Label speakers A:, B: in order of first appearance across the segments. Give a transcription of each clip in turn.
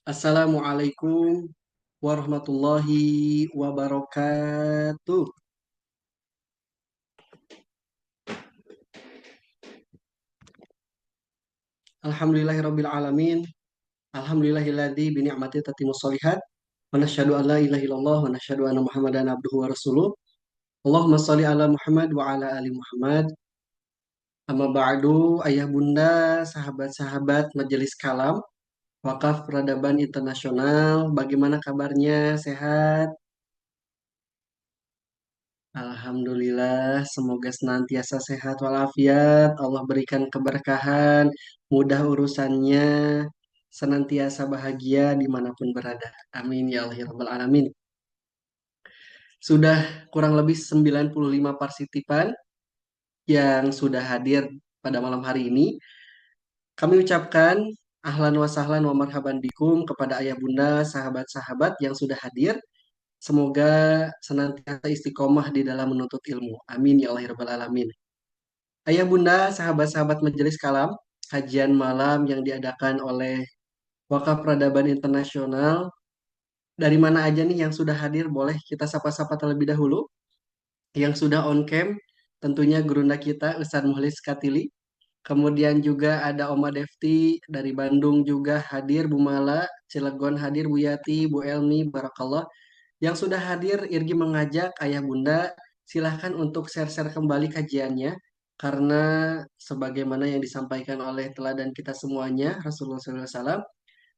A: Assalamualaikum warahmatullahi wabarakatuh. Alhamdulillahirabbil alamin. Alhamdulillahilladzi bi ni'mati tatimmus shalihat. Wa nasyhadu an la ilaha illallah wa nasyhadu anna Muhammadan abduhu wa rasuluh. Allahumma shalli ala Muhammad wa ala ali Muhammad. Amma ba'du, ayah bunda, sahabat-sahabat Majelis Kalam Wakaf Peradaban Internasional, bagaimana kabarnya? Sehat? Alhamdulillah, semoga senantiasa sehat walafiat. Allah berikan keberkahan, mudah urusannya, senantiasa bahagia dimanapun berada. Amin ya Allah ya Rabbal Alamin. Sudah kurang lebih 95 partisipan yang sudah hadir pada malam hari ini. Kami ucapkan ahlan wa sahlan wa marhaban bikum kepada ayah bunda, sahabat-sahabat yang sudah hadir. Semoga senantiasa istiqomah di dalam menuntut ilmu. Amin ya Allah ya Rabbal Alamin. Ayah bunda, sahabat-sahabat Majelis Kalam, kajian malam yang diadakan oleh Wakaf Peradaban Internasional. Dari mana aja nih yang sudah hadir? Boleh kita sapa-sapa terlebih dahulu. Yang sudah on cam, tentunya gurunda kita, Ustadz Muhlis Katili. Kemudian juga ada Oma Defti dari Bandung juga hadir, Bu Mala, Cilegon hadir, Bu Yati, Bu Elmi, Barakallah. Yang sudah hadir, Irgi mengajak Ayah Bunda, silahkan untuk share-share kembali kajiannya, karena sebagaimana yang disampaikan oleh teladan kita semuanya, Rasulullah SAW,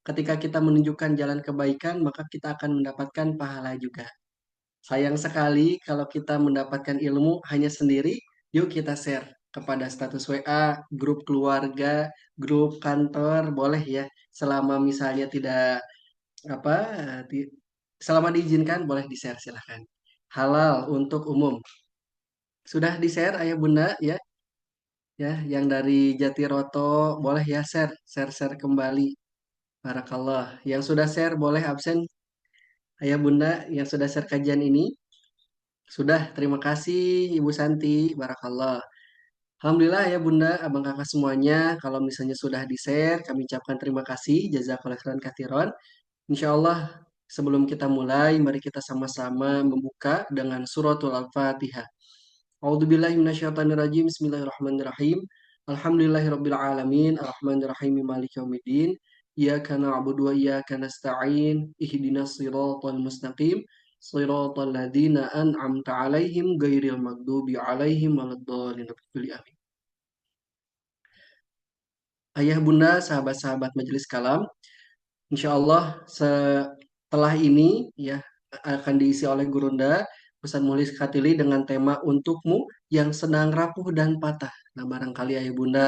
A: ketika kita menunjukkan jalan kebaikan, maka kita akan mendapatkan pahala juga. Sayang sekali kalau kita mendapatkan ilmu hanya sendiri, yuk kita share kepada status WA, grup keluarga, grup kantor, boleh ya, selama misalnya tidak apa di- selama diizinkan boleh di-share silahkan. Halal untuk umum. Sudah di-share ayah bunda ya, ya yang dari Jatiroto boleh ya share kembali. Barakallah. Yang sudah share boleh absen ayah bunda yang sudah share kajian ini. Sudah, terima kasih Ibu Santi. Barakallah. Alhamdulillah ya Bunda, Abang Kakak semuanya. Kalau misalnya sudah di-share, kami ucapkan terima kasih. Jazakallah khairan katsiran. Insya Allah, sebelum kita mulai, mari kita sama-sama membuka dengan suratul Al-Fatihah. A'udzubillahi minasyaitonirrajim. Bismillahirrahmanirrahim. Alhamdulillahirabbil alamin, arrahmanirrahim, maliki yaumiddin. Iyyaka na'budu wa iyyaka nasta'in. Ihdinas siratal mustaqim. Siratal ladzina an'amta 'alaihim ghairil maghdubi 'alaihim waladdallin. Amin. Ayah bunda, sahabat-sahabat Majelis Kalam, insya Allah setelah ini ya akan diisi oleh Gurunda Ustaz Mulis Khatili dengan tema untukmu yang sedang rapuh dan patah. Nah barangkali ayah bunda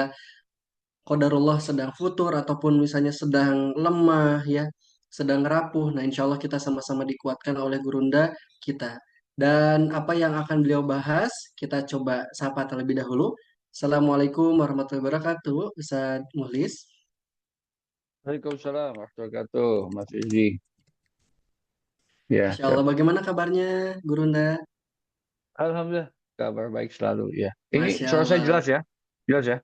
A: qadarullah sedang futur ataupun misalnya sedang lemah ya, sedang rapuh. Nah insya Allah kita sama-sama dikuatkan oleh Gurunda kita. Dan apa yang akan beliau bahas kita coba sapa terlebih dahulu. Assalamualaikum warahmatullahi wabarakatuh, Ustaz Mulis.
B: Waalaikumsalam warahmatullahi wabarakatuh, Mas Izzi. Ya,
A: Masya Allah,
B: siap.
A: bagaimana kabarnya, Gurunda?
B: Alhamdulillah, kabar baik selalu. Ya, ini
A: Masya
B: suara saya
A: Allah.
B: jelas ya? Jelas ya?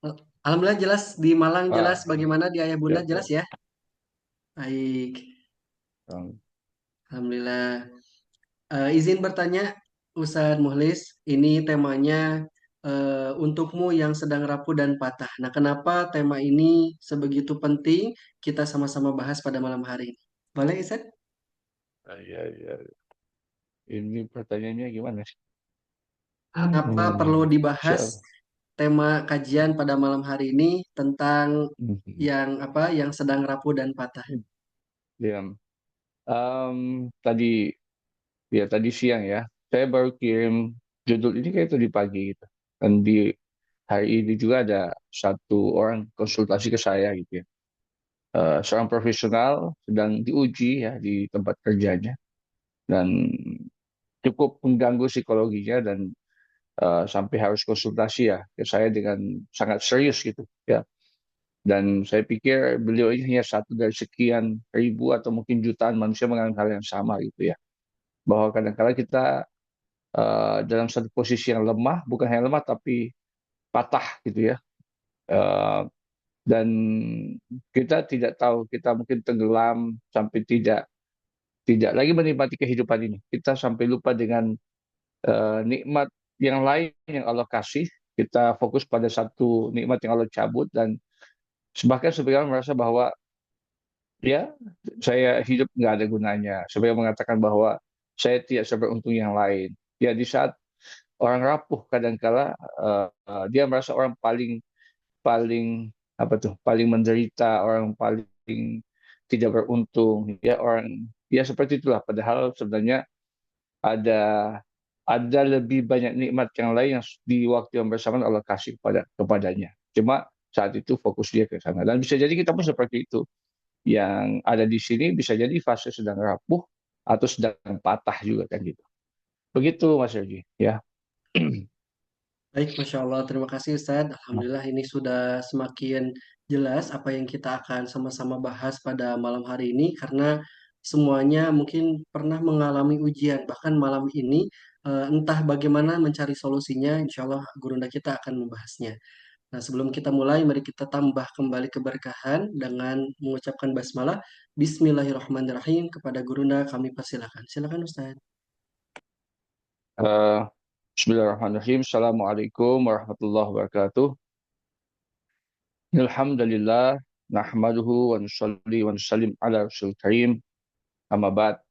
A: Alhamdulillah jelas di Malang jelas.
B: Ah,
A: Bagaimana di Ayah Bunda
B: siap,
A: jelas
B: siap.
A: ya? Baik.
B: Um,
A: Alhamdulillah. Izin bertanya, Ustadz Muhlis, ini temanya untukmu yang sedang rapuh dan patah. Nah, kenapa tema ini sebegitu penting kita sama-sama bahas pada malam hari ini? Boleh, Ustadz?
B: ya, ya. Ini pertanyaannya gimana sih?
A: Kenapa perlu dibahas
B: Siap.
A: tema kajian pada malam hari ini tentang
B: Hmm,
A: yang apa yang sedang rapuh dan patah?
B: Ya, tadi tadi siang ya. Saya baru kirim judul ini kayak tadi pagi gitu. Dan di hari ini juga ada satu orang konsultasi ke saya gitu ya. Seorang profesional sedang diuji ya di tempat kerjanya dan cukup mengganggu psikologinya dan sampai harus konsultasi ya ke saya dengan sangat serius gitu ya. Dan saya pikir beliau ini hanya satu dari sekian ribu atau mungkin jutaan manusia mengalami hal yang sama gitu ya. Bahwa kadang-kadang kita dalam satu posisi yang lemah, bukan hanya lemah tapi patah gitu ya. Eh, dan kita tidak tahu, kita mungkin tenggelam sampai tidak tidak lagi menikmati kehidupan ini. Kita sampai lupa dengan nikmat yang lain yang Allah kasih. Kita fokus pada satu nikmat yang Allah cabut, dan bahkan sebagian merasa bahwa ya saya hidup nggak ada gunanya. Sebagian mengatakan bahwa saya tidak seberuntung yang lain. Ya di saat orang rapuh kadangkala dia merasa orang paling paling apa tuh paling menderita, orang paling tidak beruntung, ya orang ya seperti itulah. Padahal sebenarnya ada ada lebih banyak nikmat yang lain yang di waktu yang bersamaan Allah kasih kepadanya. Cuma saat itu fokus dia ke sana, dan bisa jadi kita pun seperti itu. Yang ada di sini bisa jadi fase sedang rapuh atau sedang patah juga kan gitu. Begitu Mas Yogi ya.
A: Baik, Masya Allah. Terima kasih Ustadz. Alhamdulillah ini sudah semakin jelas apa yang kita akan sama-sama bahas pada malam hari ini karena semuanya mungkin pernah mengalami ujian. Bahkan malam ini entah bagaimana mencari solusinya, insya Allah gurunda kita akan membahasnya. Nah, sebelum kita mulai, mari kita tambah kembali keberkahan dengan mengucapkan basmalah. Bismillahirrahmanirrahim. Kepada gurunda kami persilakan. Silakan Ustadz.
B: Eh, Bismillahirrahmanirrahim. Assalamualaikum warahmatullahi wabarakatuh. Alhamdulillah, nahmaduhu wa nusalli wa nusallim ala rasul karim. Amma ba'd.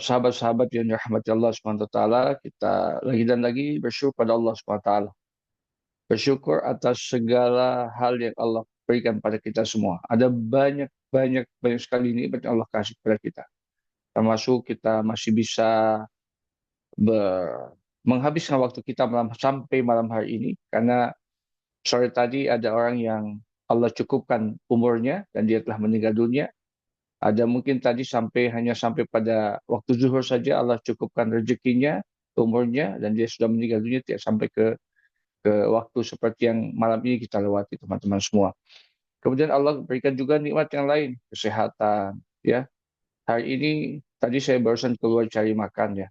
B: Sahabat-sahabat yang dirahmati Allah Subhanahu wa taala, kita lagi dan lagi bersyukur pada Allah Subhanahu wa taala. Bersyukur atas segala hal yang Allah berikan pada kita semua. Ada banyak banyak banyak sekali nikmat yang Allah kasih kepada kita. Termasuk kita masih bisa menghabiskan waktu kita sampai malam hari ini, karena sore tadi ada orang yang Allah cukupkan umurnya dan dia telah meninggal dunia. Ada mungkin tadi hanya sampai pada waktu zuhur saja Allah cukupkan rezekinya, umurnya, dan dia sudah meninggal dunia, tidak sampai ke waktu seperti yang malam ini kita lewati teman-teman semua. Kemudian Allah berikan juga nikmat yang lain, kesehatan. Ya, hari ini tadi saya barusan keluar cari makan ya,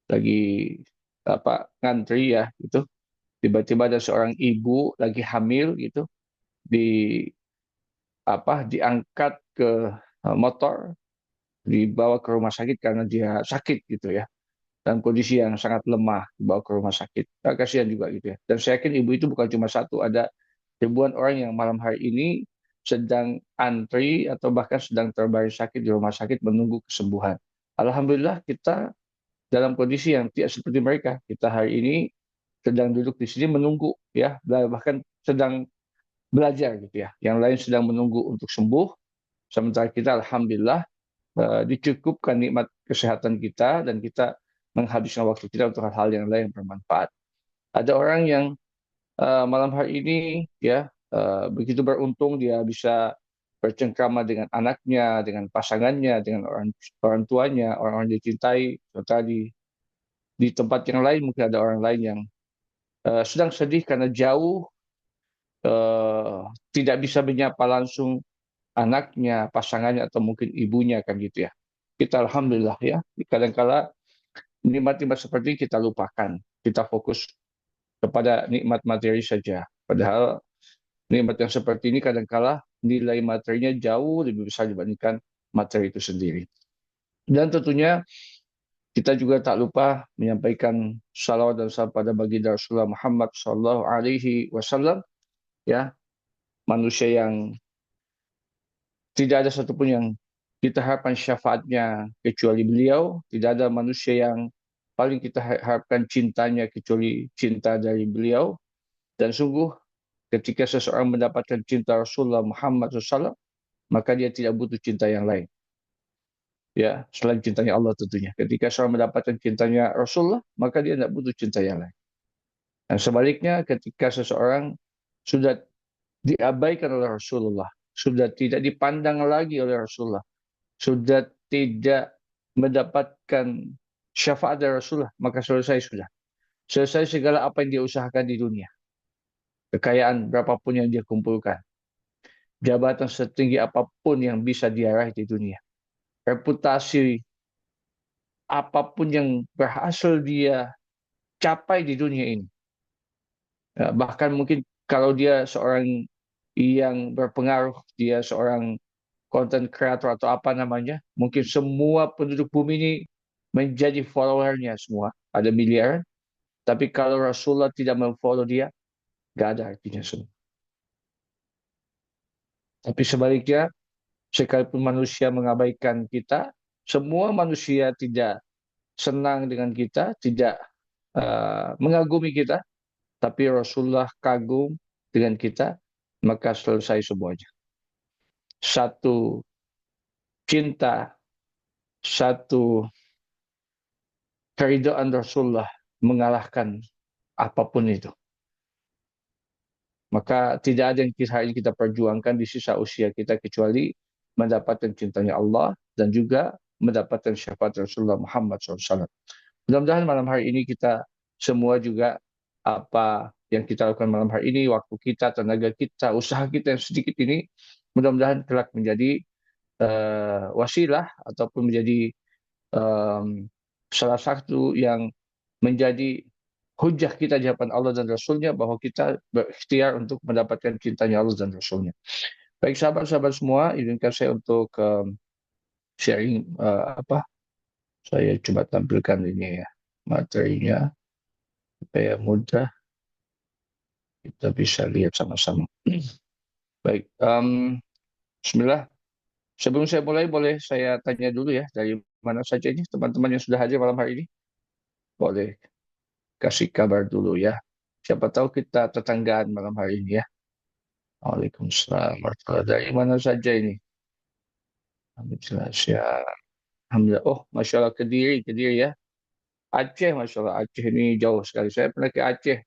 B: lagi ngantri ya, gitu. Tiba-tiba ada seorang ibu lagi hamil gitu, di diangkat ke motor, dibawa ke rumah sakit karena dia sakit gitu ya, dalam kondisi yang sangat lemah, dibawa ke rumah sakit. Nah, kasihan juga gitu ya. Dan saya yakin ibu itu bukan cuma satu, ada ribuan orang yang malam hari ini sedang antri atau bahkan sedang terbaring sakit di rumah sakit menunggu kesembuhan. Alhamdulillah kita dalam kondisi yang tidak seperti mereka. Kita hari ini sedang duduk di sini menunggu ya, bahkan sedang belajar gitu ya. Yang lain sedang menunggu untuk sembuh, sementara kita alhamdulillah dicukupkan nikmat kesehatan kita dan kita menghabiskan waktu kita untuk hal-hal yang lain yang bermanfaat. Ada orang yang malam hari ini ya begitu beruntung dia bisa bercengkrama dengan anaknya, dengan pasangannya, dengan orang orang tuanya, orang-orang dicintai. Tadi di tempat yang lain mungkin ada orang lain yang sedang sedih karena jauh, eh, tidak bisa menyapa langsung anaknya, pasangannya, atau mungkin ibunya kan gitu ya. Kita alhamdulillah ya, kadang-kala nikmat-nikmat seperti ini kita lupakan. Kita fokus kepada nikmat materi saja. Padahal nikmat yang seperti ini kadang-kala nilai materinya jauh lebih besar dibandingkan materi itu sendiri. Dan tentunya kita juga tak lupa menyampaikan salawat dan salam pada baginda Rasulullah Muhammad Sallallahu Alaihi Wasallam, ya, manusia yang tidak ada satupun yang kita harapkan syafaatnya kecuali beliau. Tidak ada manusia yang paling kita harapkan cintanya kecuali cinta dari beliau. Dan sungguh ketika seseorang mendapatkan cinta Rasulullah Muhammad SAW, maka dia tidak butuh cinta yang lain. Ya, selain cintanya Allah tentunya. Ketika seorang mendapatkan cintanya Rasulullah, maka dia tidak butuh cinta yang lain. Dan sebaliknya, ketika seseorang sudah diabaikan oleh Rasulullah, sudah tidak dipandang lagi oleh Rasulullah, sudah tidak mendapatkan syafaat dari Rasulullah, maka selesai sudah. Selesai segala apa yang dia usahakan di dunia. Kekayaan berapapun yang dia kumpulkan. Jabatan setinggi apapun yang bisa dia raih di dunia. Reputasi apapun yang berhasil dia capai di dunia ini. Bahkan mungkin kalau dia seorang yang berpengaruh, dia seorang content creator atau apa namanya, mungkin semua penduduk bumi ini menjadi followernya semua, ada miliaran. Tapi kalau Rasulullah tidak memfollow dia, gak ada artinya semua. Tapi sebaliknya, sekalipun manusia mengabaikan kita, semua manusia tidak senang dengan kita, tidak mengagumi kita, tapi Rasulullah kagum dengan kita, maka selesai semuanya. Satu cinta, satu keridhaan Rasulullah mengalahkan apapun itu. Maka tidak ada yang hari ini kita perjuangkan di sisa usia kita kecuali mendapatkan cintanya Allah dan juga mendapatkan syafaat Rasulullah Muhammad SAW. Mudah-mudahan malam hari ini kita semua juga apa yang kita lakukan malam hari ini, waktu kita, tenaga kita, usaha kita yang sedikit ini, mudah-mudahan kelak menjadi wasilah ataupun menjadi um, salah satu yang menjadi hujah kita di hadapan Allah dan Rasulnya bahwa kita berikhtiar untuk mendapatkan cintanya Allah dan Rasulnya. Baik sahabat-sahabat semua, izinkan saya untuk sharing apa? Saya coba tampilkan ini ya materinya supaya mudah kita bisa lihat sama-sama. Baik, Bismillah. Sebelum saya mulai, boleh saya tanya dulu ya dari mana saja ini teman-teman yang sudah hadir malam hari ini? Boleh kasih kabar dulu ya. Siapa tahu kita tetanggaan malam hari ini ya. Waalaikumsalam warahmatullahi. Dari mana saja ini? Alhamdulillah, Alhamdulillah. Oh, Masya Allah, Kediri, Kediri ya. Aceh, Masya Allah. Aceh ini jauh sekali. Saya pernah ke Aceh,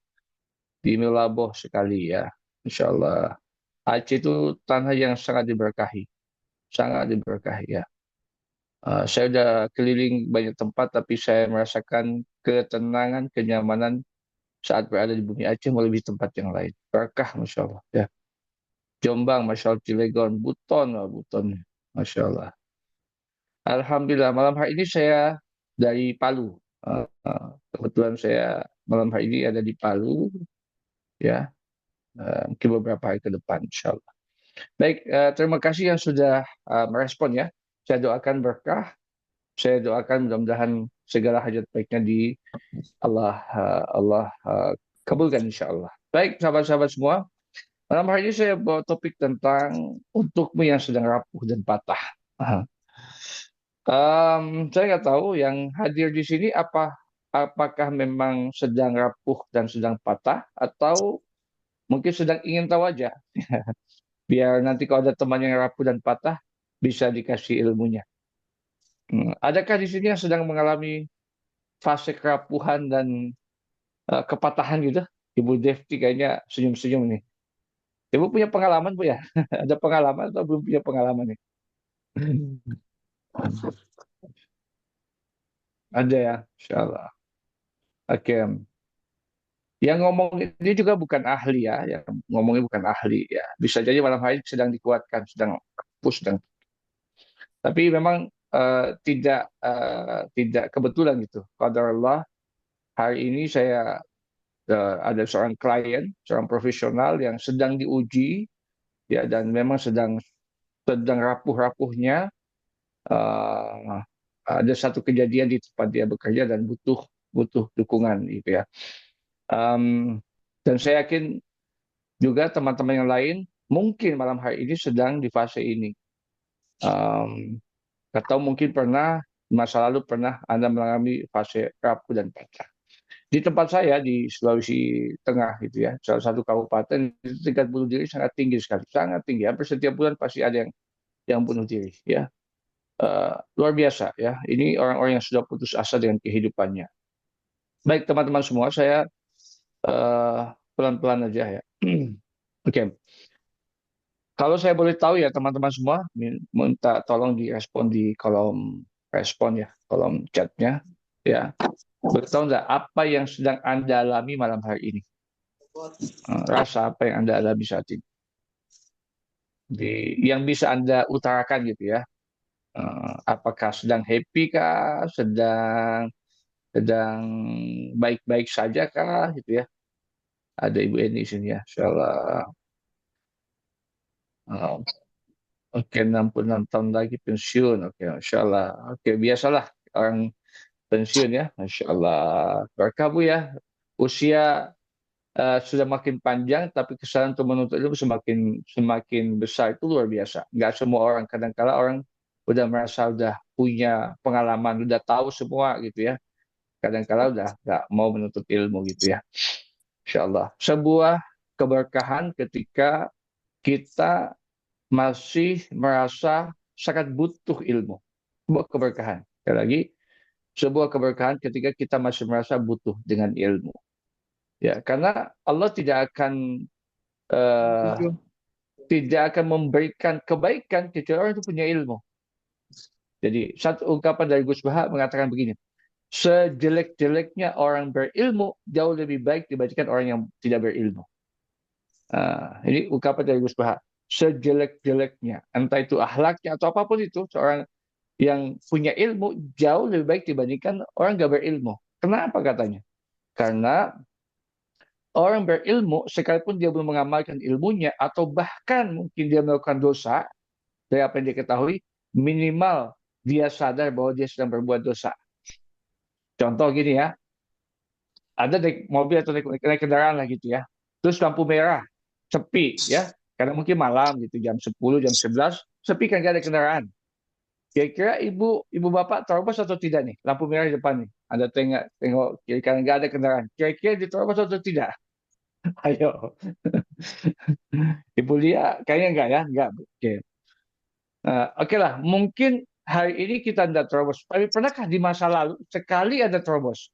B: di Melaboh sekali ya. Masya Allah. Aceh itu tanah yang sangat diberkahi. Sangat diberkahi ya. Saya sudah keliling banyak tempat, tapi saya merasakan ketenangan, kenyamanan saat berada di bumi Aceh melebihi tempat yang lain. Berkah, Masya Allah. Ya. Jombang, Masya Allah, Cilegon, Buton, Buton. Masya Allah. Alhamdulillah, malam hari ini saya dari Palu. Kebetulan saya malam hari ini ada di Palu, ya. Mungkin beberapa hari ke depan, insya Allah. Baik, terima kasih yang sudah merespon ya. Saya doakan berkah, saya doakan mudah-mudahan segala hajat baiknya di Allah kabulkan insya Allah. Baik, sahabat-sahabat semua, malam hari ini saya bawa topik tentang untukmu yang sedang rapuh dan patah. Saya nggak tahu yang hadir di sini apakah memang sedang rapuh dan sedang patah atau mungkin sedang ingin tahu aja biar nanti kalau ada teman yang rapuh dan patah bisa dikasih ilmunya. Adakah di sini yang sedang mengalami fase kerapuhan dan kepatahan gitu? Ibu Devti kayaknya senyum-senyum nih. Ibu punya pengalaman Bu ya? Ada pengalaman atau belum punya pengalaman nih? Ada ya, Insya Allah. Oke. Yang ngomong ini juga bukan ahli ya, yang ngomongnya bukan ahli ya. Bisa jadi malam hari sedang dikuatkan, sedang push, sedang. Tapi memang tidak kebetulan gitu. Qadarullah hari ini saya ada seorang klien, seorang profesional yang sedang diuji ya dan memang sedang rapuh-rapuhnya. eh, ada satu kejadian di tempat dia bekerja dan butuh butuh dukungan gitu ya. Um, dan saya yakin juga teman-teman yang lain mungkin malam hari ini sedang di fase ini. Um, atau mungkin pernah masa lalu pernah Anda mengalami fase rapuh dan patah. Di tempat saya di Sulawesi Tengah gitu ya, salah satu kabupaten itu tingkat bunuh diri sangat tinggi sekali, sangat tinggi. Hampir setiap bulan pasti ada yang bunuh diri ya. Luar biasa ya. Ini orang-orang yang sudah putus asa dengan kehidupannya. Baik teman-teman semua, saya pelan-pelan aja ya. Oke, kalau saya boleh tahu ya teman-teman semua, minta tolong direspon di kolom respon ya, kolom chatnya ya. Boleh tahu nggak apa yang sedang Anda alami malam hari ini? Rasa apa yang Anda alami saat ini? Yang bisa Anda utarakan gitu ya. Apakah sedang happy kah? Sedang baik-baik saja kah gitu ya? Ada Ibu Eni di sini ya, insyaallah. Oh, oke, 66 tahun lagi pensiun. Oke, Masya Allah. Oke, biasalah orang pensiun ya. Masya Allah. Berkah Bu ya. Usia sudah makin panjang, tapi kesalahan untuk menuntut ilmu semakin semakin besar, itu luar biasa. Nggak semua orang, kadang-kala orang udah merasa udah punya pengalaman, udah tahu semua gitu ya. Kadang-kala udah nggak mau menuntut ilmu gitu ya. Insya Allah. Sebuah keberkahan ketika kita masih merasa sangat butuh ilmu. Sebuah keberkahan. Sekali lagi, sebuah keberkahan ketika kita masih merasa butuh dengan ilmu. Ya, karena Allah eh, tidak akan memberikan kebaikan kecuali orang itu punya ilmu. Jadi satu ungkapan dari Gus Baha mengatakan begini, sejelek-jeleknya orang berilmu jauh lebih baik dibandingkan orang yang tidak berilmu. Ini ungkapan dari Gus Baha. Sejelek-jeleknya, entah itu akhlaknya atau apapun itu, seorang yang punya ilmu jauh lebih baik dibandingkan orang gak berilmu. Kenapa katanya? Karena orang berilmu, sekalipun dia belum mengamalkan ilmunya, atau bahkan mungkin dia melakukan dosa, dari apa yang dia ketahui, minimal dia sadar bahwa dia sedang berbuat dosa. Contoh gini ya, ada naik mobil atau naik kendaraan lah gitu ya, terus lampu merah, sepi ya, karena mungkin malam gitu, jam 10, jam 11, sepi kan gak ada kendaraan. Kira-kira ibu bapak terobos atau tidak nih, lampu merah di depan nih, ada tengok kiri kanan gak ada kendaraan, kira-kira diterobos atau tidak? Ayo, ibu lihat kayaknya enggak ya, enggak. Oke. Oke lah, mungkin hari ini kita tidak terobos. Tapi pernahkah di masa lalu sekali ada terobos?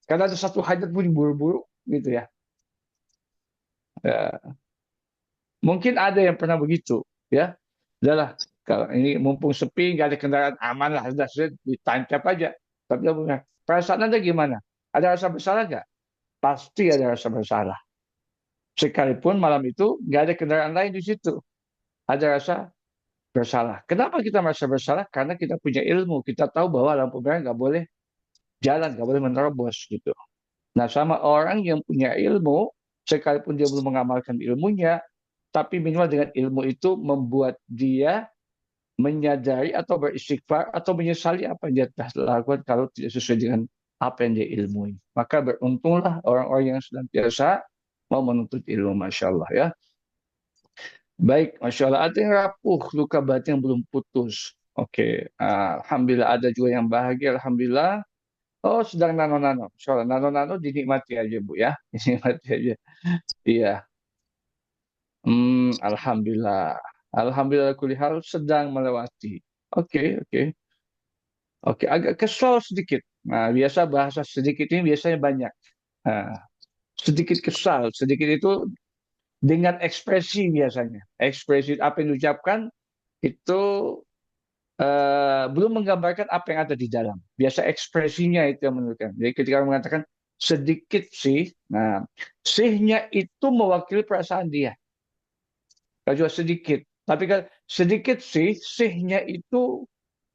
B: Karena ada satu hajat pun buru-buru gitu ya. Ya, mungkin ada yang pernah begitu ya. Udahlah, kalau ini mumpung sepi, nggak ada kendaraan, aman lah, sudah ditancap aja. Tapi perasaan Anda gimana? Ada rasa bersalah nggak? Pasti ada rasa bersalah. Sekalipun malam itu nggak ada kendaraan lain di situ. Ada rasa bersalah. Kenapa kita merasa bersalah? Karena kita punya ilmu. Kita tahu bahwa lampu merah nggak boleh jalan, nggak boleh menerobos gitu. Nah, sama orang yang punya ilmu, sekalipun dia belum mengamalkan ilmunya, tapi minimal dengan ilmu itu membuat dia menyadari atau beristighfar atau menyesali apa yang dia telah lakukan kalau tidak sesuai dengan apa yang dia ilmui. Maka beruntunglah orang-orang yang senantiasa mau menuntut ilmu, Masya Allah ya. Baik, Masya Allah. Ada yang rapuh, luka batin yang belum putus. Oke, Alhamdulillah ada juga yang bahagia, Alhamdulillah. Oh, sedang nano-nano. Soalnya nano-nano dinikmati aja, Bu ya. Dinikmati aja. Iya. Alhamdulillah. Alhamdulillah kulihal sedang melewati. Oke, oke. Oke, agak kesal sedikit. Nah, biasa bahasa sedikit ini biasanya banyak. Nah, sedikit kesal. Sedikit itu dengan ekspresi biasanya. Ekspresi apa yang diucapkan itu belum menggambarkan apa yang ada di dalam. Biasa ekspresinya itu yang menentukan. Jadi ketika mengatakan sedikit sih, nah sihnya itu mewakili perasaan dia. Kalau juga sedikit. Tapi kan sedikit sih, sihnya itu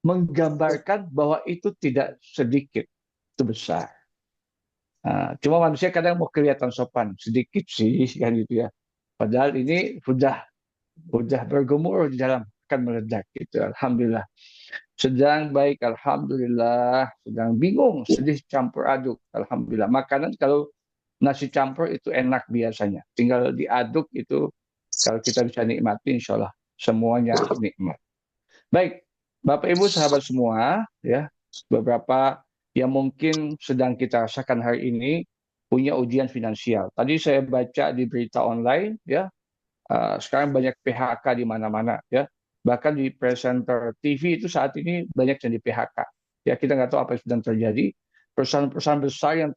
B: menggambarkan bahwa itu tidak sedikit, itu besar. Cuma manusia kadang mau kelihatan sopan, sedikit sih kan gitu ya. Padahal ini sudah bergemuruh di dalam, akan meledak gitu. Alhamdulillah. Sedang baik, alhamdulillah. Sedang bingung, sedih campur aduk, alhamdulillah. Makanan kalau nasi campur itu enak biasanya. Tinggal diaduk itu kalau kita bisa nikmati, insya Allah semuanya nikmat. Baik, Bapak Ibu sahabat semua, ya beberapa yang mungkin sedang kita rasakan hari ini punya ujian finansial. Tadi saya baca di berita online, ya sekarang banyak PHK di mana-mana, ya. Bahkan di presenter TV itu saat ini banyak yang di PHK. Ya kita nggak tahu apa yang sedang terjadi. Perusahaan-perusahaan besar yang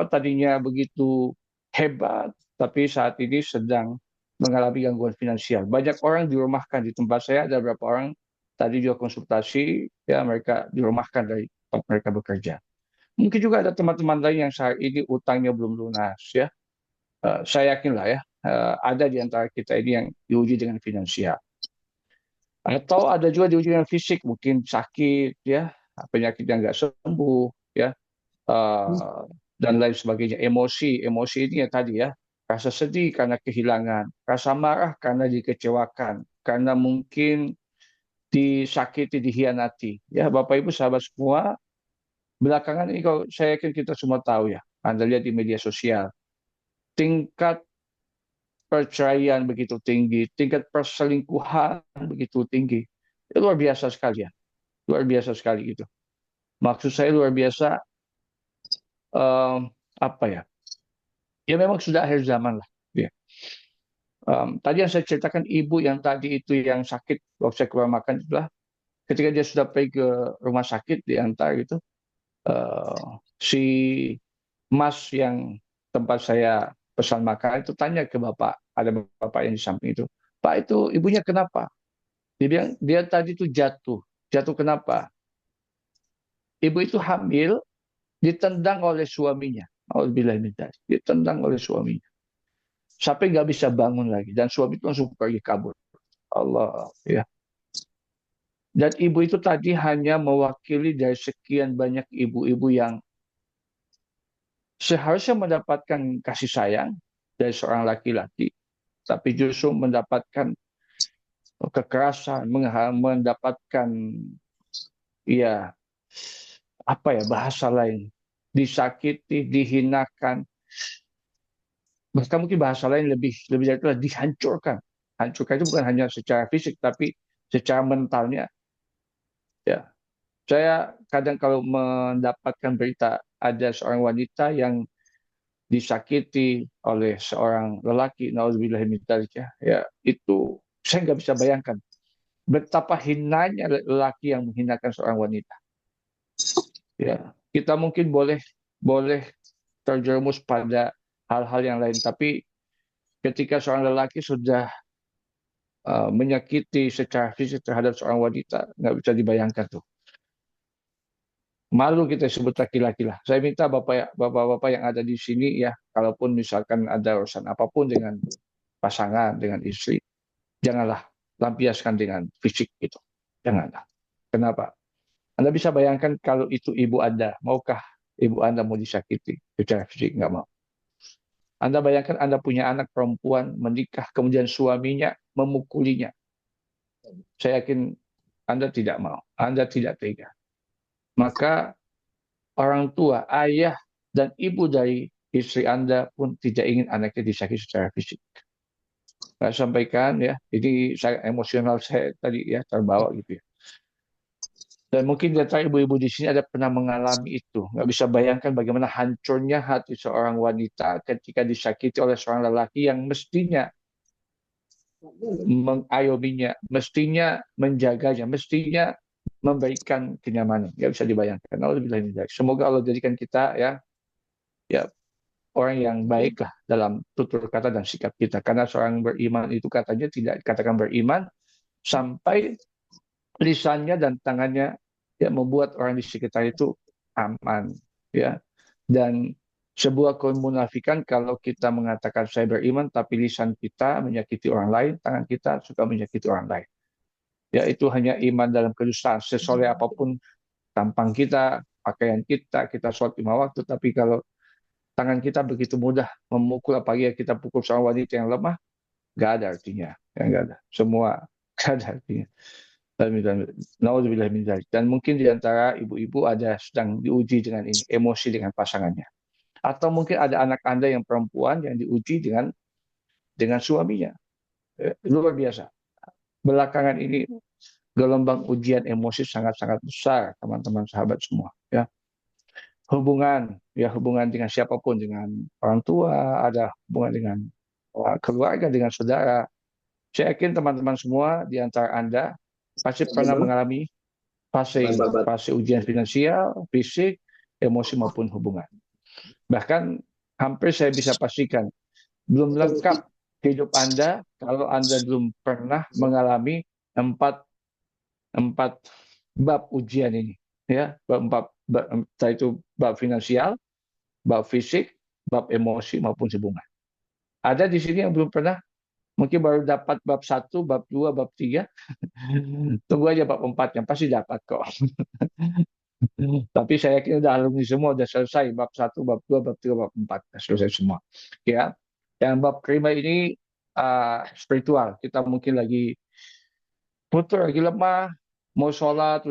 B: tadinya begitu hebat, tapi saat ini sedang mengalami gangguan finansial. Banyak orang dirumahkan di tempat saya, ada beberapa orang tadi juga konsultasi, ya mereka dirumahkan dari tempat mereka bekerja. Mungkin juga ada teman-teman lain yang saat ini utangnya belum lunas, ya. Saya yakin lah ya, ada di antara kita ini yang diuji dengan finansial. Atau ada juga diuji dengan fisik, mungkin sakit, ya, penyakit yang nggak sembuh, ya, dan lain sebagainya. Emosi ini ya tadi ya. rasa sedih karena kehilangan, rasa marah karena dikecewakan, karena mungkin disakiti, dihianati. Ya, Bapak Ibu sahabat semua, belakangan ini kalau saya yakin kita semua tahu ya, Anda lihat di media sosial, tingkat perceraian begitu tinggi, tingkat perselingkuhan begitu tinggi. Itu luar biasa sekali ya, luar biasa sekali gitu. Maksud saya luar biasa, em, apa ya? Ya memang sudah akhir zaman lah. Ya. Tadi yang saya ceritakan ibu yang tadi itu yang sakit waktu saya keluar makan itulah ketika dia sudah pergi ke rumah sakit diantar gitu, eh, si Mas yang tempat saya pesan makan itu tanya ke bapak, ada bapak yang di samping itu, Pak itu ibunya kenapa? Dia bilang dia tadi itu jatuh, jatuh kenapa? Ibu itu hamil, ditendang oleh suaminya. Alhamdulillah ditendang oleh suaminya. Sampai nggak bisa bangun lagi dan suami itu langsung pergi kabur. Allah ya. Dan ibu itu tadi hanya mewakili dari sekian banyak ibu-ibu yang seharusnya mendapatkan kasih sayang dari seorang laki-laki, tapi justru mendapatkan kekerasan, mendapatkan ya apa ya bahasa lain, disakiti, dihinakan, bahkan mungkin bahasa lain lebih lebih dari itu adalah dihancurkan. Hancurkan itu bukan hanya secara fisik, tapi secara mentalnya. Ya, saya kadang kalau mendapatkan berita ada seorang wanita yang disakiti oleh seorang lelaki, naudzubillah min dzalik ya, ya itu saya nggak bisa bayangkan betapa hinanya lelaki yang menghinakan seorang wanita. Ya, kita mungkin boleh boleh terjerumus pada hal-hal yang lain, tapi ketika seorang lelaki sudah menyakiti secara fisik terhadap seorang wanita, nggak bisa dibayangkan tuh. Malu kita sebut laki-laki lah. Saya minta bapak-bapak yang ada di sini ya, kalaupun misalkan ada urusan apapun dengan pasangan, dengan istri, janganlah lampiaskan dengan fisik itu. Janganlah. Kenapa? Anda bisa bayangkan kalau itu ibu Anda, maukah ibu Anda mau disakiti secara fisik? Nggak mau. Anda bayangkan Anda punya anak perempuan menikah, kemudian suaminya memukulinya. Saya yakin Anda tidak mau. Anda tidak tega. Maka orang tua, ayah, dan ibu dari istri Anda pun tidak ingin anaknya disakiti secara fisik. Saya sampaikan ya, ini saya emosional saya tadi ya terbawa gitu ya. Dan mungkin di antara ibu-ibu di sini ada pernah mengalami itu. Nggak bisa bayangkan bagaimana hancurnya hati seorang wanita ketika disakiti oleh seorang lelaki yang mestinya mengayominya, mestinya menjaganya, mestinya memberikan kenyamanan. Nggak bisa dibayangkan. Semoga Allah jadikan kita ya, ya orang yang baik lah dalam tutur kata dan sikap kita. Karena seorang beriman itu katanya tidak dikatakan beriman sampai lisannya dan tangannya ya membuat orang di sekitar itu aman ya. Dan sebuah kemunafikan kalau kita mengatakan saya beriman tapi lisan kita menyakiti orang lain, tangan kita suka menyakiti orang lain. Ya itu hanya iman dalam kedustaan. Sesoleh apapun tampang kita, pakaian kita, kita sholat 5 waktu, tapi kalau tangan kita begitu mudah memukul, apalagi kita pukul seorang wanita yang lemah, nggak ada artinya. Ya, nggak ada. Semua nggak ada artinya. Dan mungkin di antara ibu-ibu ada sedang diuji dengan ini, emosi dengan pasangannya. Atau mungkin ada anak Anda yang perempuan yang diuji dengan suaminya. Luar biasa. Belakangan ini gelombang ujian emosi sangat-sangat besar, teman-teman sahabat semua. Ya, hubungan dengan siapapun, dengan orang tua, ada hubungan dengan keluarga, dengan saudara. Saya yakin teman-teman semua di antara Anda pasti pernah mengalami fase ini, fase ujian finansial, fisik, emosi maupun hubungan. Bahkan hampir saya bisa pastikan belum lengkap hidup Anda kalau Anda belum pernah mengalami empat empat bab ujian ini, ya, itu bab finansial, bab fisik, bab emosi maupun hubungan. Ada di sini yang belum pernah, mungkin baru dapat bab 1, bab 2, bab 3. Tunggu aja bab 4 yang pasti dapat kok. Tapi saya yakin udah alumni semua, udah selesai bab 1, bab 2, bab 3, bab 4. Sudah selesai semua. Ya. Yang bab kelima ini spiritual. Kita mungkin lagi putus, lagi lemah, mau sholat,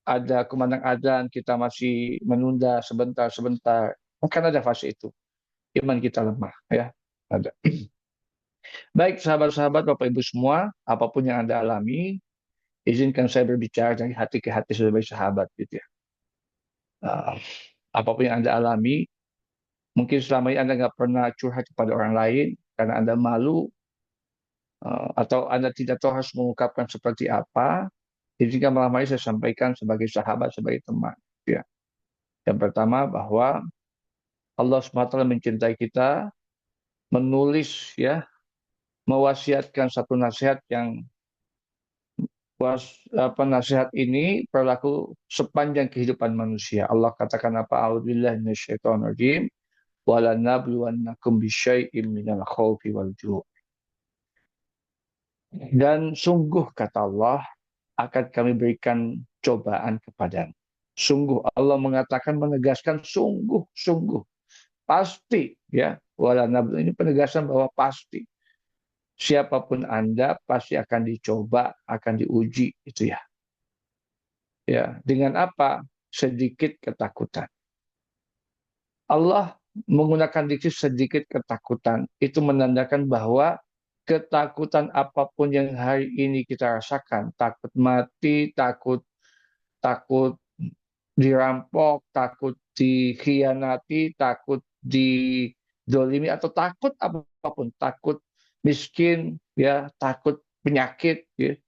B: ada kumandang adzan, kita masih menunda sebentar-sebentar. Mungkin ada fase itu. Iman kita lemah, ya. Ada. Baik, sahabat-sahabat, Bapak Ibu semua, apapun yang Anda alami, izinkan saya berbicara dari hati ke hati sebagai sahabat, gitu ya. Ah, apapun yang Anda alami, mungkin selama ini Anda nggak pernah curhat kepada orang lain karena Anda malu, atau Anda tidak tahu harus mengungkapkan seperti apa. Izinkan malam hari saya sampaikan sebagai sahabat, sebagai teman. Ya. Yang pertama bahwa Allah SWT mencintai kita, menulis ya, mewasiatkan satu nasihat yang nasihat ini berlaku sepanjang kehidupan manusia. Allah katakan apa? A'udzubillahi minasyaitonirrajim. Walanabluwannakum bisyai'im minal khawfi wal ju'. Dan sungguh kata Allah akan kami berikan cobaan kepadamu. Sungguh Allah mengatakan menegaskan sungguh pasti ya. Walanablu ini penegasan bahwa pasti siapapun Anda pasti akan dicoba, akan diuji itu ya. Ya, dengan apa? Sedikit ketakutan. Allah menggunakan diksi sedikit ketakutan. Itu menandakan bahwa ketakutan apapun yang hari ini kita rasakan, takut mati, takut takut dirampok, takut dikhianati, takut didolimi, atau takut apapun, takut miskin, ya, takut penyakit, ya,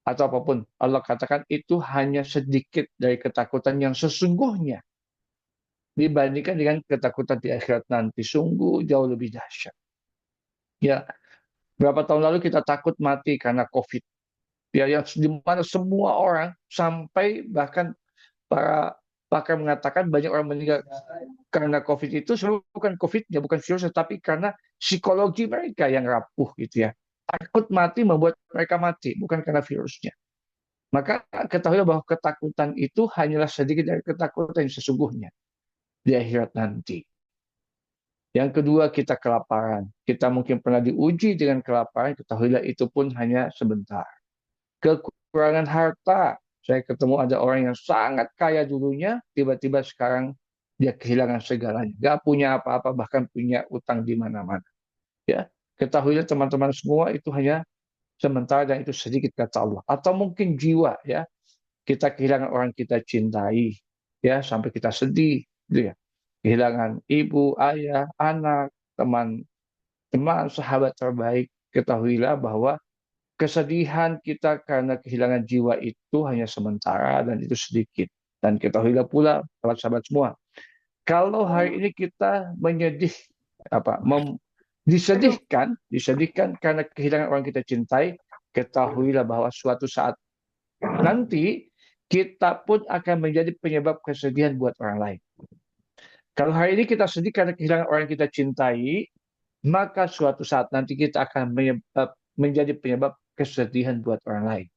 B: atau apapun. Allah katakan itu hanya sedikit dari ketakutan yang sesungguhnya dibandingkan dengan ketakutan di akhirat nanti. Sungguh jauh lebih dahsyat. Ya, berapa tahun lalu kita takut mati karena COVID. Ya, yang di mana semua orang sampai bahkan para pakar mengatakan banyak orang meninggal karena COVID itu sebenarnya bukan COVID-nya, bukan virusnya, tapi karena psikologi mereka yang rapuh gitu ya. Takut mati membuat mereka mati, bukan karena virusnya. Maka ketahuilah bahwa ketakutan itu hanyalah sedikit dari ketakutan yang sesungguhnya di akhirat nanti. Yang kedua, kita kelaparan. Kita mungkin pernah diuji dengan kelaparan, ketahuilah itu pun hanya sebentar. Kekurangan harta. Saya ketemu ada orang yang sangat kaya dulunya, tiba-tiba sekarang dia kehilangan segalanya. Gak punya apa-apa, bahkan punya utang di mana-mana. Ya, ketahuilah teman-teman semua itu hanya sementara dan itu sedikit kata Allah. Atau mungkin jiwa, ya, kita kehilangan orang kita cintai, ya, sampai kita sedih, gitu ya. Kehilangan ibu, ayah, anak, teman, sahabat terbaik. Ketahuilah bahwa kesedihan kita karena kehilangan jiwa itu hanya sementara dan itu sedikit. Dan ketahuilah pula, sahabat-sahabat semua, kalau hari ini kita menyedih, apa, disedihkan karena kehilangan orang kita cintai, ketahuilah bahwa suatu saat nanti kita pun akan menjadi penyebab kesedihan buat orang lain. Kalau hari ini kita sedih karena kehilangan orang yang kita cintai, maka suatu saat nanti kita akan menjadi penyebab kesedihan buat orang lain.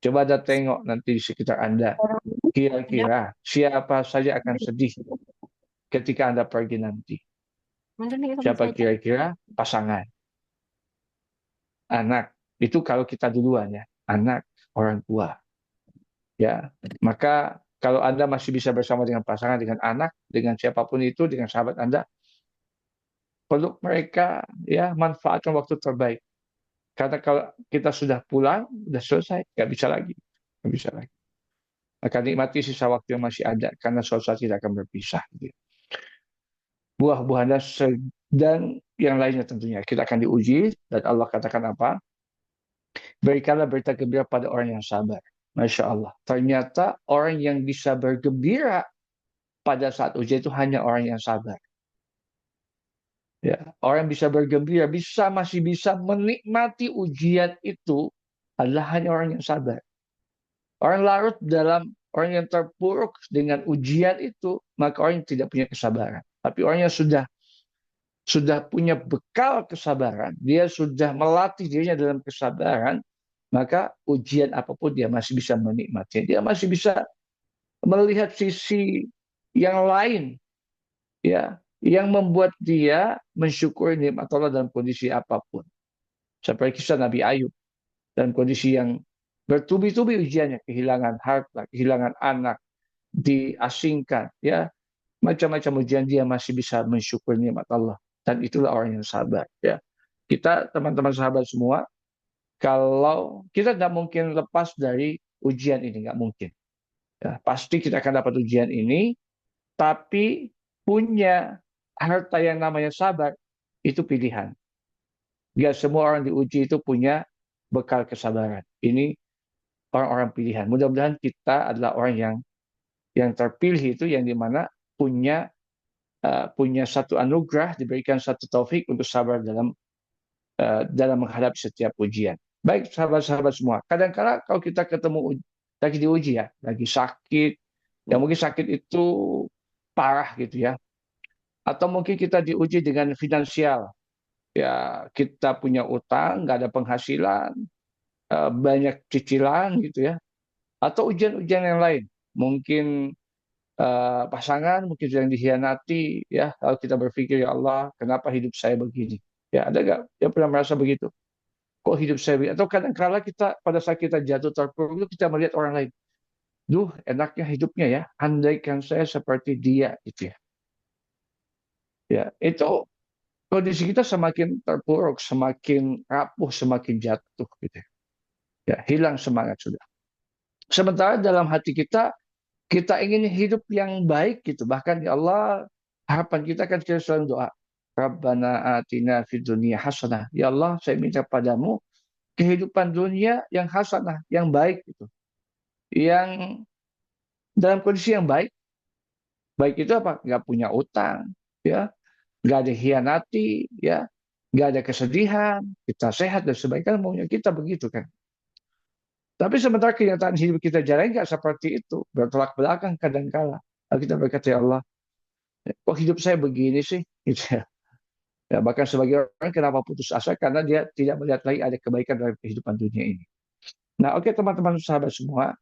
B: Coba Anda tengok nanti di sekitar Anda, kira-kira siapa saja akan sedih ketika Anda pergi nanti. Siapa kira-kira? Pasangan, anak. Itu kalau kita duluan ya, anak, orang tua. Ya, maka kalau Anda masih bisa bersama dengan pasangan, dengan anak, dengan siapapun itu, dengan sahabat Anda, peluk mereka, ya, manfaatkan waktu terbaik. Karena kalau kita sudah pulang, sudah selesai, nggak bisa lagi. Nggak bisa lagi. Maka nikmati sisa waktu yang masih ada, karena suatu saat tidak akan berpisah. Gitu. Buah-buahnya dan yang lainnya tentunya. Kita akan diuji, dan Allah katakan apa? Berikanlah berita gembira pada orang yang sabar. Masya Allah. Ternyata orang yang bisa bergembira pada saat ujian itu hanya orang yang sabar. Ya, orang yang bisa bergembira, masih bisa menikmati ujian itu adalah hanya orang yang sabar. Orang larut dalam, orang yang terpuruk dengan ujian itu, maka orang yang tidak punya kesabaran. Tapi orang yang sudah punya bekal kesabaran, dia sudah melatih dirinya dalam kesabaran, maka ujian apapun dia masih bisa menikmati. Dia masih bisa melihat sisi yang lain, ya. yang membuat dia mensyukuri nikmat Allah dalam kondisi apapun. Seperti kisah Nabi Ayub dalam kondisi yang bertubi-tubi ujiannya, kehilangan harta, kehilangan anak, diasingkan, ya macam-macam ujian dia masih bisa mensyukuri nikmat Allah. Dan itulah orang yang sabar. Ya, kita teman-teman sahabat semua, kalau kita nggak mungkin lepas dari ujian ini, nggak mungkin. Ya, pasti kita akan dapat ujian ini, tapi punya harta yang namanya sabar itu pilihan. Gak semua orang diuji itu punya bekal kesabaran. Ini orang-orang pilihan. Mudah-mudahan kita adalah orang yang terpilih itu yang dimana punya satu anugerah, diberikan satu taufik untuk sabar dalam menghadapi setiap ujian. Baik sahabat-sahabat semua. Kadang-kala kalau kita ketemu lagi diuji ya, lagi sakit, ya mungkin sakit itu parah gitu ya. Atau mungkin kita diuji dengan finansial. Ya kita punya utang, nggak ada penghasilan, banyak cicilan gitu ya. Atau ujian-ujian yang lain. Mungkin pasangan mungkin yang dikhianati ya kalau kita berpikir ya Allah kenapa hidup saya begini ya ada nggak yang pernah merasa begitu kok hidup saya begini atau kadang-kala kita pada saat kita jatuh terpuruk itu kita melihat orang lain duh enaknya hidupnya ya andaikan saya seperti dia gitu ya itu kondisi kita semakin terpuruk semakin rapuh semakin jatuh gitu ya hilang semangat sudah sementara dalam hati kita ingin hidup yang baik gitu. Bahkan ya Allah, harapan kita kan kita selalu doa. Rabbana atina fid dunya hasanah. Ya Allah, saya minta padamu kehidupan dunia yang hasanah, yang baik gitu. Yang dalam kondisi yang baik. Baik itu apa? Gak punya utang, ya, gak ada hianati, ya, gak ada kesedihan, kita sehat dan sebagainya. Maunya kita begitu kan. Tapi sementara kenyataan hidup kita jalan nggak seperti itu, bertolak belakang kadang-kala. Lalu kita berkata, ya Allah, kok hidup saya begini sih? Gitu ya. Ya, bahkan sebagai orang kenapa putus asa karena dia tidak melihat lagi ada kebaikan dalam kehidupan dunia ini. Nah, oke teman-teman sahabat semua,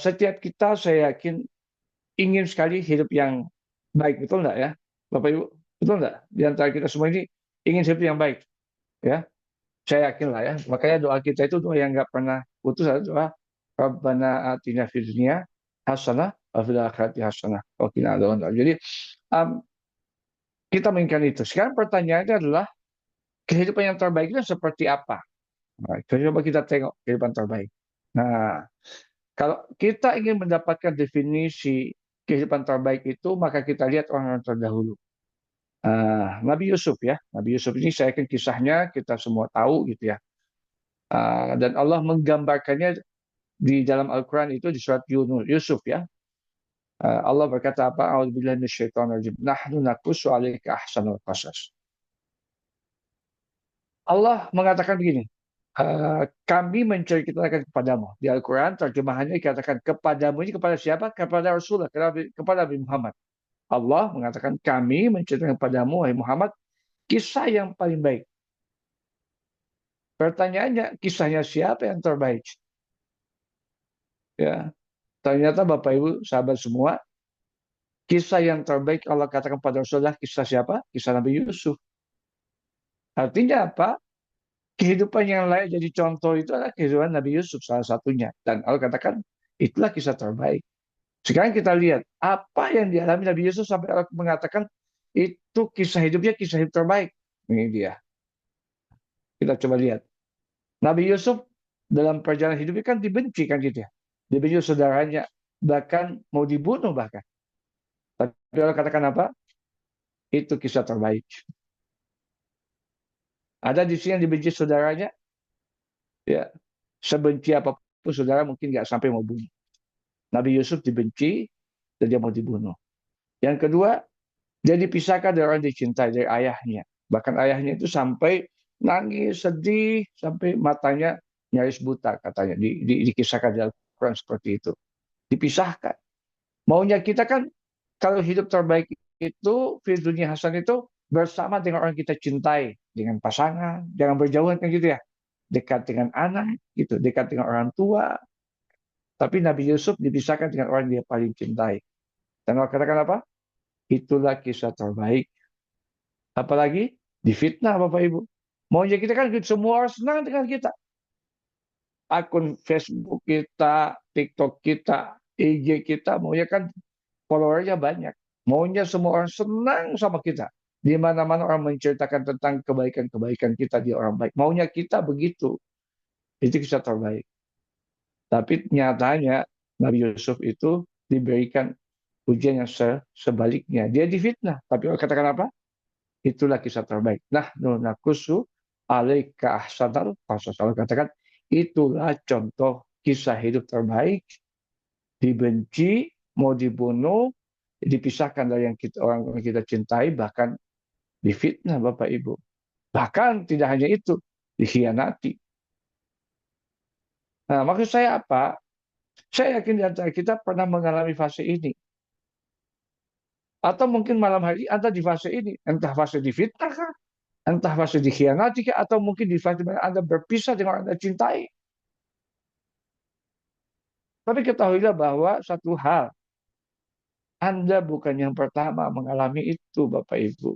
B: setiap kita saya yakin ingin sekali hidup yang baik, betul enggak ya? Bapak Ibu, betul enggak? Di antara kita semua ini ingin hidup yang baik, ya. Saya yakin lah ya. Makanya doa kita itu doa yang nggak pernah putus adalah doa Rabbana atina fid dunya hasanah wa fil akhirati hasanah wa qina adzabannar. Jadi um, kita menginginkan itu. Sekarang pertanyaannya adalah kehidupan yang terbaik itu seperti apa? Nah, coba kita tengok kehidupan terbaik. Nah, kalau kita ingin mendapatkan definisi kehidupan terbaik itu, maka kita lihat orang-orang terdahulu. Nabi Yusuf ya, Nabi Yusuf ini saya yakin kisahnya kita semua tahu gitu ya. Dan Allah menggambarkannya di dalam Al-Quran itu di surat Yusuf ya. Allah berkata apa? A'udzubillahi minasyaitonirrajim. Nahnu naqussu 'alaika ahsanal qasas. Allah mengatakan begini, kami menceritakan kepadamu. Di Al-Quran terjemahannya dikatakan kepadamu ini kepada siapa? Kepada Rasulullah, kepada Nabi Muhammad. Allah mengatakan kami menceritakan kepadamu, wahai Muhammad, kisah yang paling baik. Pertanyaannya, kisahnya siapa yang terbaik? Ya, ternyata Bapak Ibu, sahabat semua, kisah yang terbaik Allah katakan pada Rasulullah, kisah siapa? Kisah Nabi Yusuf. Artinya apa? Kehidupan yang layak jadi contoh itu adalah kehidupan Nabi Yusuf salah satunya. Dan Allah katakan, itulah kisah terbaik. Sekarang kita lihat, apa yang dialami Nabi Yusuf sampai Allah mengatakan, itu kisah hidupnya, kisah hidup terbaik. Ini dia. Kita coba lihat. Nabi Yusuf dalam perjalanan hidupnya kan dibenci kan gitu ya. Dibenci saudaranya. Bahkan mau dibunuh bahkan. Tapi Allah katakan apa? Itu kisah terbaik. Ada di sini yang dibenci saudaranya, ya sebenci apapun saudara mungkin nggak sampai mau bunuh. Nabi Yusuf dibenci dan dia mau dibunuh. Yang kedua, dia dipisahkan dari orang yang dicintai dari ayahnya. Bahkan ayahnya itu sampai nangis, sedih, sampai matanya nyaris buta katanya. Dikisahkan dalam Al-Quran seperti itu. Dipisahkan. Maunya kita kan kalau hidup terbaik itu, fil dunia hasan itu bersama dengan orang kita cintai, dengan pasangan, jangan berjauhan kan gitu ya. Dekat dengan anak, gitu, dekat dengan orang tua. Tapi Nabi Yusuf dipisahkan dengan orang yang dia paling cintai. Dan Allah katakan apa? Itulah kisah terbaik. Apalagi difitnah Bapak Ibu. Maunya kita kan semua orang senang dengan kita. Akun Facebook kita, TikTok kita, IG kita, maunya kan followernya banyak. Maunya semua orang senang sama kita. Di mana-mana orang menceritakan tentang kebaikan-kebaikan kita, di orang baik. Maunya kita begitu. Itu kisah terbaik. Tapi nyatanya Nabi Yusuf itu diberikan ujian yang sebaliknya. Dia difitnah. Tapi orang katakan apa? Itulah kisah terbaik. Nah, nunakusu alaika ahsanal qasas. Allah katakan, itulah contoh kisah hidup terbaik. Dibenci, mau dibunuh, dipisahkan dari yang kita, orang yang kita cintai, bahkan difitnah Bapak Ibu. Bahkan tidak hanya itu, dikhianati. Nah, maksud saya apa? Saya yakin di antara kita pernah mengalami fase ini. Atau mungkin malam hari ini Anda di fase ini. Entah fase difitnah kah? Entah fase dikhianati kah? Atau mungkin di fase mana Anda berpisah dengan orang Anda cintai. Tapi ketahuilah bahwa satu hal, Anda bukan yang pertama mengalami itu Bapak Ibu.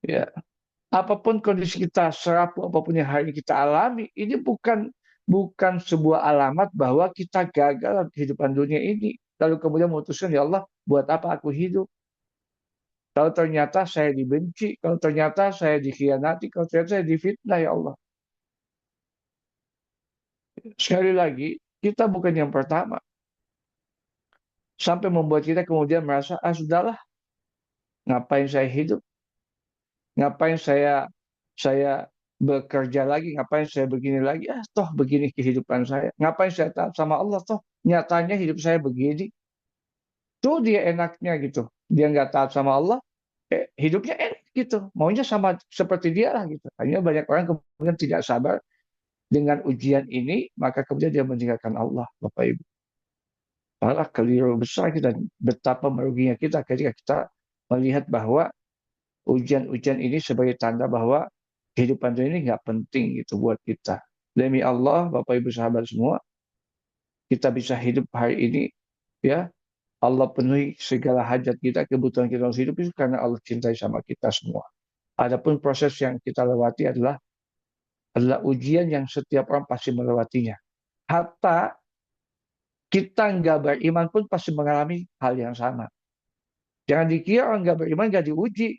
B: Ya, apapun kondisi kita, serapu apapun yang hari ini kita alami, ini bukan sebuah alamat bahwa kita gagal dalam kehidupan dunia ini. Lalu kemudian memutuskan, ya Allah, buat apa aku hidup? Kalau ternyata saya dibenci, kalau ternyata saya dikhianati, kalau ternyata saya difitnah, ya Allah. Sekali lagi, kita bukan yang pertama. Sampai membuat kita kemudian merasa, sudahlah, ngapain saya hidup? Ngapain saya bekerja lagi? Ngapain saya begini lagi? Toh begini kehidupan saya. Ngapain saya taat sama Allah? Toh nyatanya hidup saya begini. Tuh dia enaknya gitu. Dia nggak taat sama Allah, hidupnya enak gitu. Maunya sama seperti dia lah gitu. Hanya banyak orang kemudian tidak sabar dengan ujian ini, maka kemudian dia meninggalkan Allah, Bapak Ibu. Malah keliru besar kita, betapa meruginya kita ketika kita melihat bahwa ujian-ujian ini sebagai tanda bahwa kehidupan dunia ini nggak penting gitu buat kita. Demi Allah, Bapak Ibu sahabat semua, kita bisa hidup hari ini, ya Allah penuhi segala hajat kita, kebutuhan kita dalam hidup itu karena Allah cintai sama kita semua. Adapun proses yang kita lewati adalah ujian yang setiap orang pasti melewatinya. Hatta kita nggak beriman pun pasti mengalami hal yang sama. Jangan dikira orang nggak beriman nggak diuji.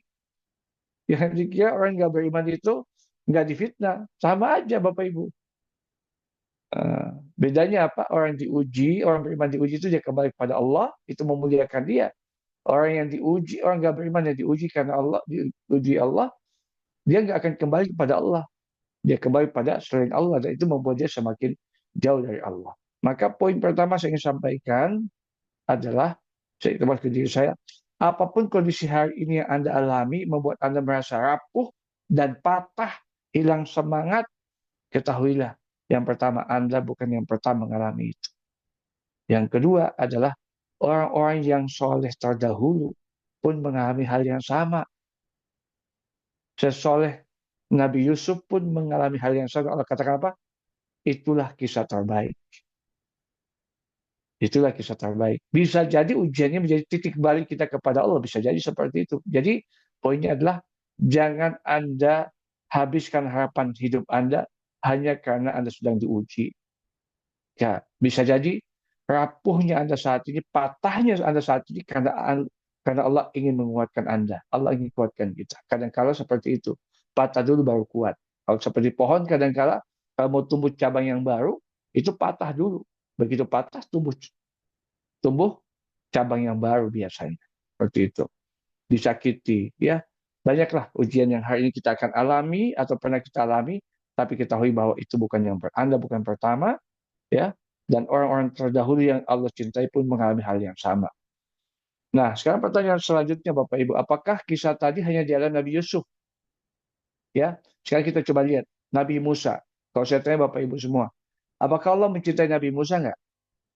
B: Jangan dikira orang nggak beriman itu nggak difitnah. Sama aja Bapak Ibu. Eh, Bedanya apa? Orang diuji, orang beriman diuji itu dia kembali kepada Allah, itu memuliakan dia. Orang yang diuji, orang nggak beriman yang diuji karena Allah, diuji Allah, dia nggak akan kembali kepada Allah. Dia kembali pada selain Allah dan itu membuat dia semakin jauh dari Allah. Maka poin pertama saya ingin sampaikan adalah saya kembali ke diri saya, apapun kondisi hari ini yang Anda alami membuat Anda merasa rapuh dan patah, hilang semangat, ketahuilah yang pertama Anda bukan yang pertama mengalami itu. Yang kedua adalah orang-orang yang soleh terdahulu pun mengalami hal yang sama. Sesoleh Nabi Yusuf pun mengalami hal yang sama. Allah katakan apa? Itulah kisah terbaik. Itulah kisah terbaik. Bisa jadi ujiannya menjadi titik balik kita kepada Allah. Bisa jadi seperti itu. Jadi poinnya adalah jangan Anda habiskan harapan hidup Anda hanya karena Anda sedang diuji. Ya, bisa jadi rapuhnya Anda saat ini, patahnya Anda saat ini karena Allah ingin menguatkan Anda. Allah ingin kuatkan kita. Kadang-kala seperti itu. Patah dulu baru kuat. Kalau seperti pohon kadang-kala kalau mau tumbuh cabang yang baru, itu patah dulu. Begitu patah tumbuh cabang yang baru biasanya. Seperti itu. Disakiti, ya. Banyaklah ujian yang hari ini kita akan alami atau pernah kita alami, tapi ketahui bahwa itu bukan Anda bukan pertama, ya. Dan orang-orang terdahulu yang Allah cintai pun mengalami hal yang sama. Nah, sekarang pertanyaan selanjutnya Bapak Ibu, apakah kisah tadi hanya dialami Nabi Yusuf? Ya, sekarang kita coba lihat Nabi Musa. Kalau saya tanya Bapak Ibu semua, apakah Allah mencintai Nabi Musa nggak?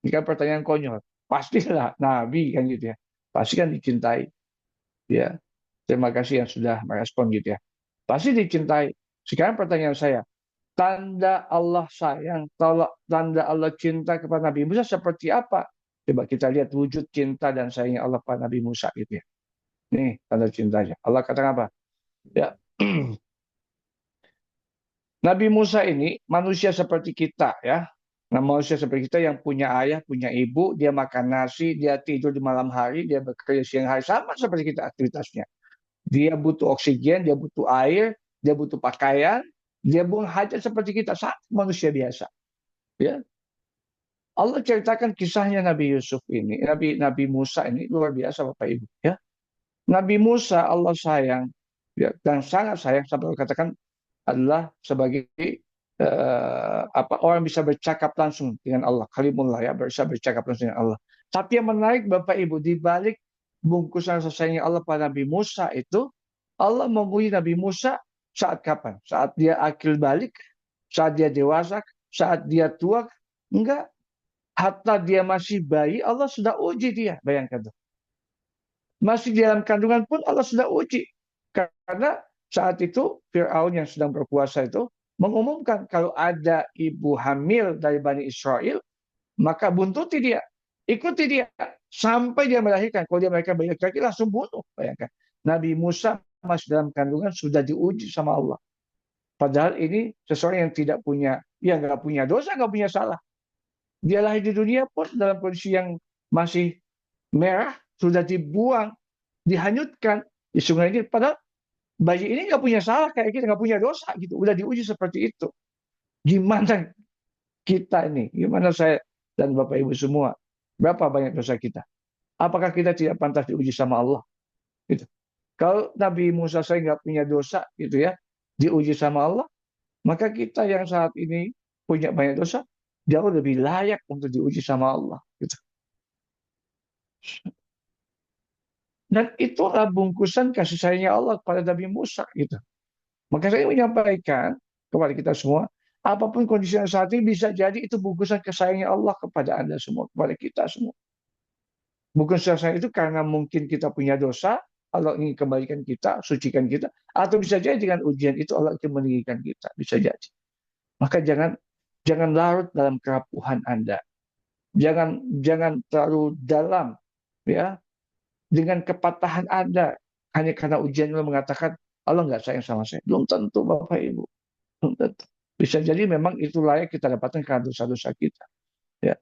B: Ini kan pertanyaan konyol. Pastilah Nabi kan gitu ya. Pasti kan dicintai. Ya, terima kasih yang sudah merespon gitu ya. Pasti dicintai. Sekarang pertanyaan saya, tanda Allah sayang, tanda Allah cinta kepada Nabi Musa seperti apa? Coba kita lihat wujud cinta dan sayangnya Allah pada Nabi Musa gitu ya. Nih tanda cintanya. Allah kata apa? Ya, Nabi Musa ini manusia seperti kita ya. Nah, manusia seperti kita yang punya ayah, punya ibu, dia makan nasi, dia tidur di malam hari, dia bekerja siang hari, sama seperti kita aktivitasnya. Dia butuh oksigen, dia butuh air, dia butuh pakaian, dia buang hajat seperti kita, sama manusia biasa. Ya, Allah ceritakan kisahnya Nabi Yusuf ini, Nabi Musa ini luar biasa Bapak Ibu. Ya, Nabi Musa Allah sayang ya, dan sangat sayang sampai Allah katakan adalah sebagai orang bisa bercakap langsung dengan Allah, kalimullah ya, bisa bercakap langsung dengan Allah. Tapi yang menarik Bapak Ibu, di balik bungkusan sayangnya Allah pada Nabi Musa itu, Allah menguji Nabi Musa saat kapan? Saat dia akil balik, saat dia dewasa, saat dia tua? Enggak. Hatta dia masih bayi, Allah sudah uji dia. Bayangkan tuh. Masih di dalam kandungan pun Allah sudah uji. Karena saat itu Fir'aun yang sedang berkuasa itu mengumumkan kalau ada ibu hamil dari Bani Israel, maka buntuti dia, ikuti dia, sampai dia melahirkan. Kalau dia melahirkan bayi laki-laki, langsung bunuh. Bayangkan. Nabi Musa masih dalam kandungan sudah diuji sama Allah. Padahal ini seseorang yang tidak punya, ya nggak punya dosa, nggak punya salah. Dia lahir di dunia pun dalam kondisi yang masih merah, sudah dibuang, dihanyutkan di sungai ini. Padahal bayi ini nggak punya salah kayak kita, nggak punya dosa gitu. Udah diuji seperti itu. Gimana kita ini? Gimana saya dan Bapak Ibu semua? Berapa banyak dosa kita? Apakah kita tidak pantas diuji sama Allah? Gitu. Kalau Nabi Musa saya nggak punya dosa gitu ya, diuji sama Allah, maka kita yang saat ini punya banyak dosa, jauh lebih layak untuk diuji sama Allah. Gitu. Dan itulah bungkusan kasih sayangnya Allah kepada Nabi Musa. Gitu. Maka saya menyampaikan kepada kita semua, apapun kondisi yang saat ini bisa jadi itu bungkusan kesayangan Allah kepada Anda semua, kepada kita semua. Bungkusan sayang itu karena mungkin kita punya dosa, Allah ingin kembalikan kita, sucikan kita, atau bisa jadi dengan ujian itu Allah ingin meninggikan kita, bisa jadi. Maka jangan larut dalam kerapuhan Anda. Jangan terlalu dalam ya dengan kepatahan Anda hanya karena ujian Allah mengatakan Allah nggak sayang sama saya. Belum tentu Bapak Ibu. Belum tentu. Bisa jadi memang itu layak kita dapatkan karena dosa-dosa kita. Ya.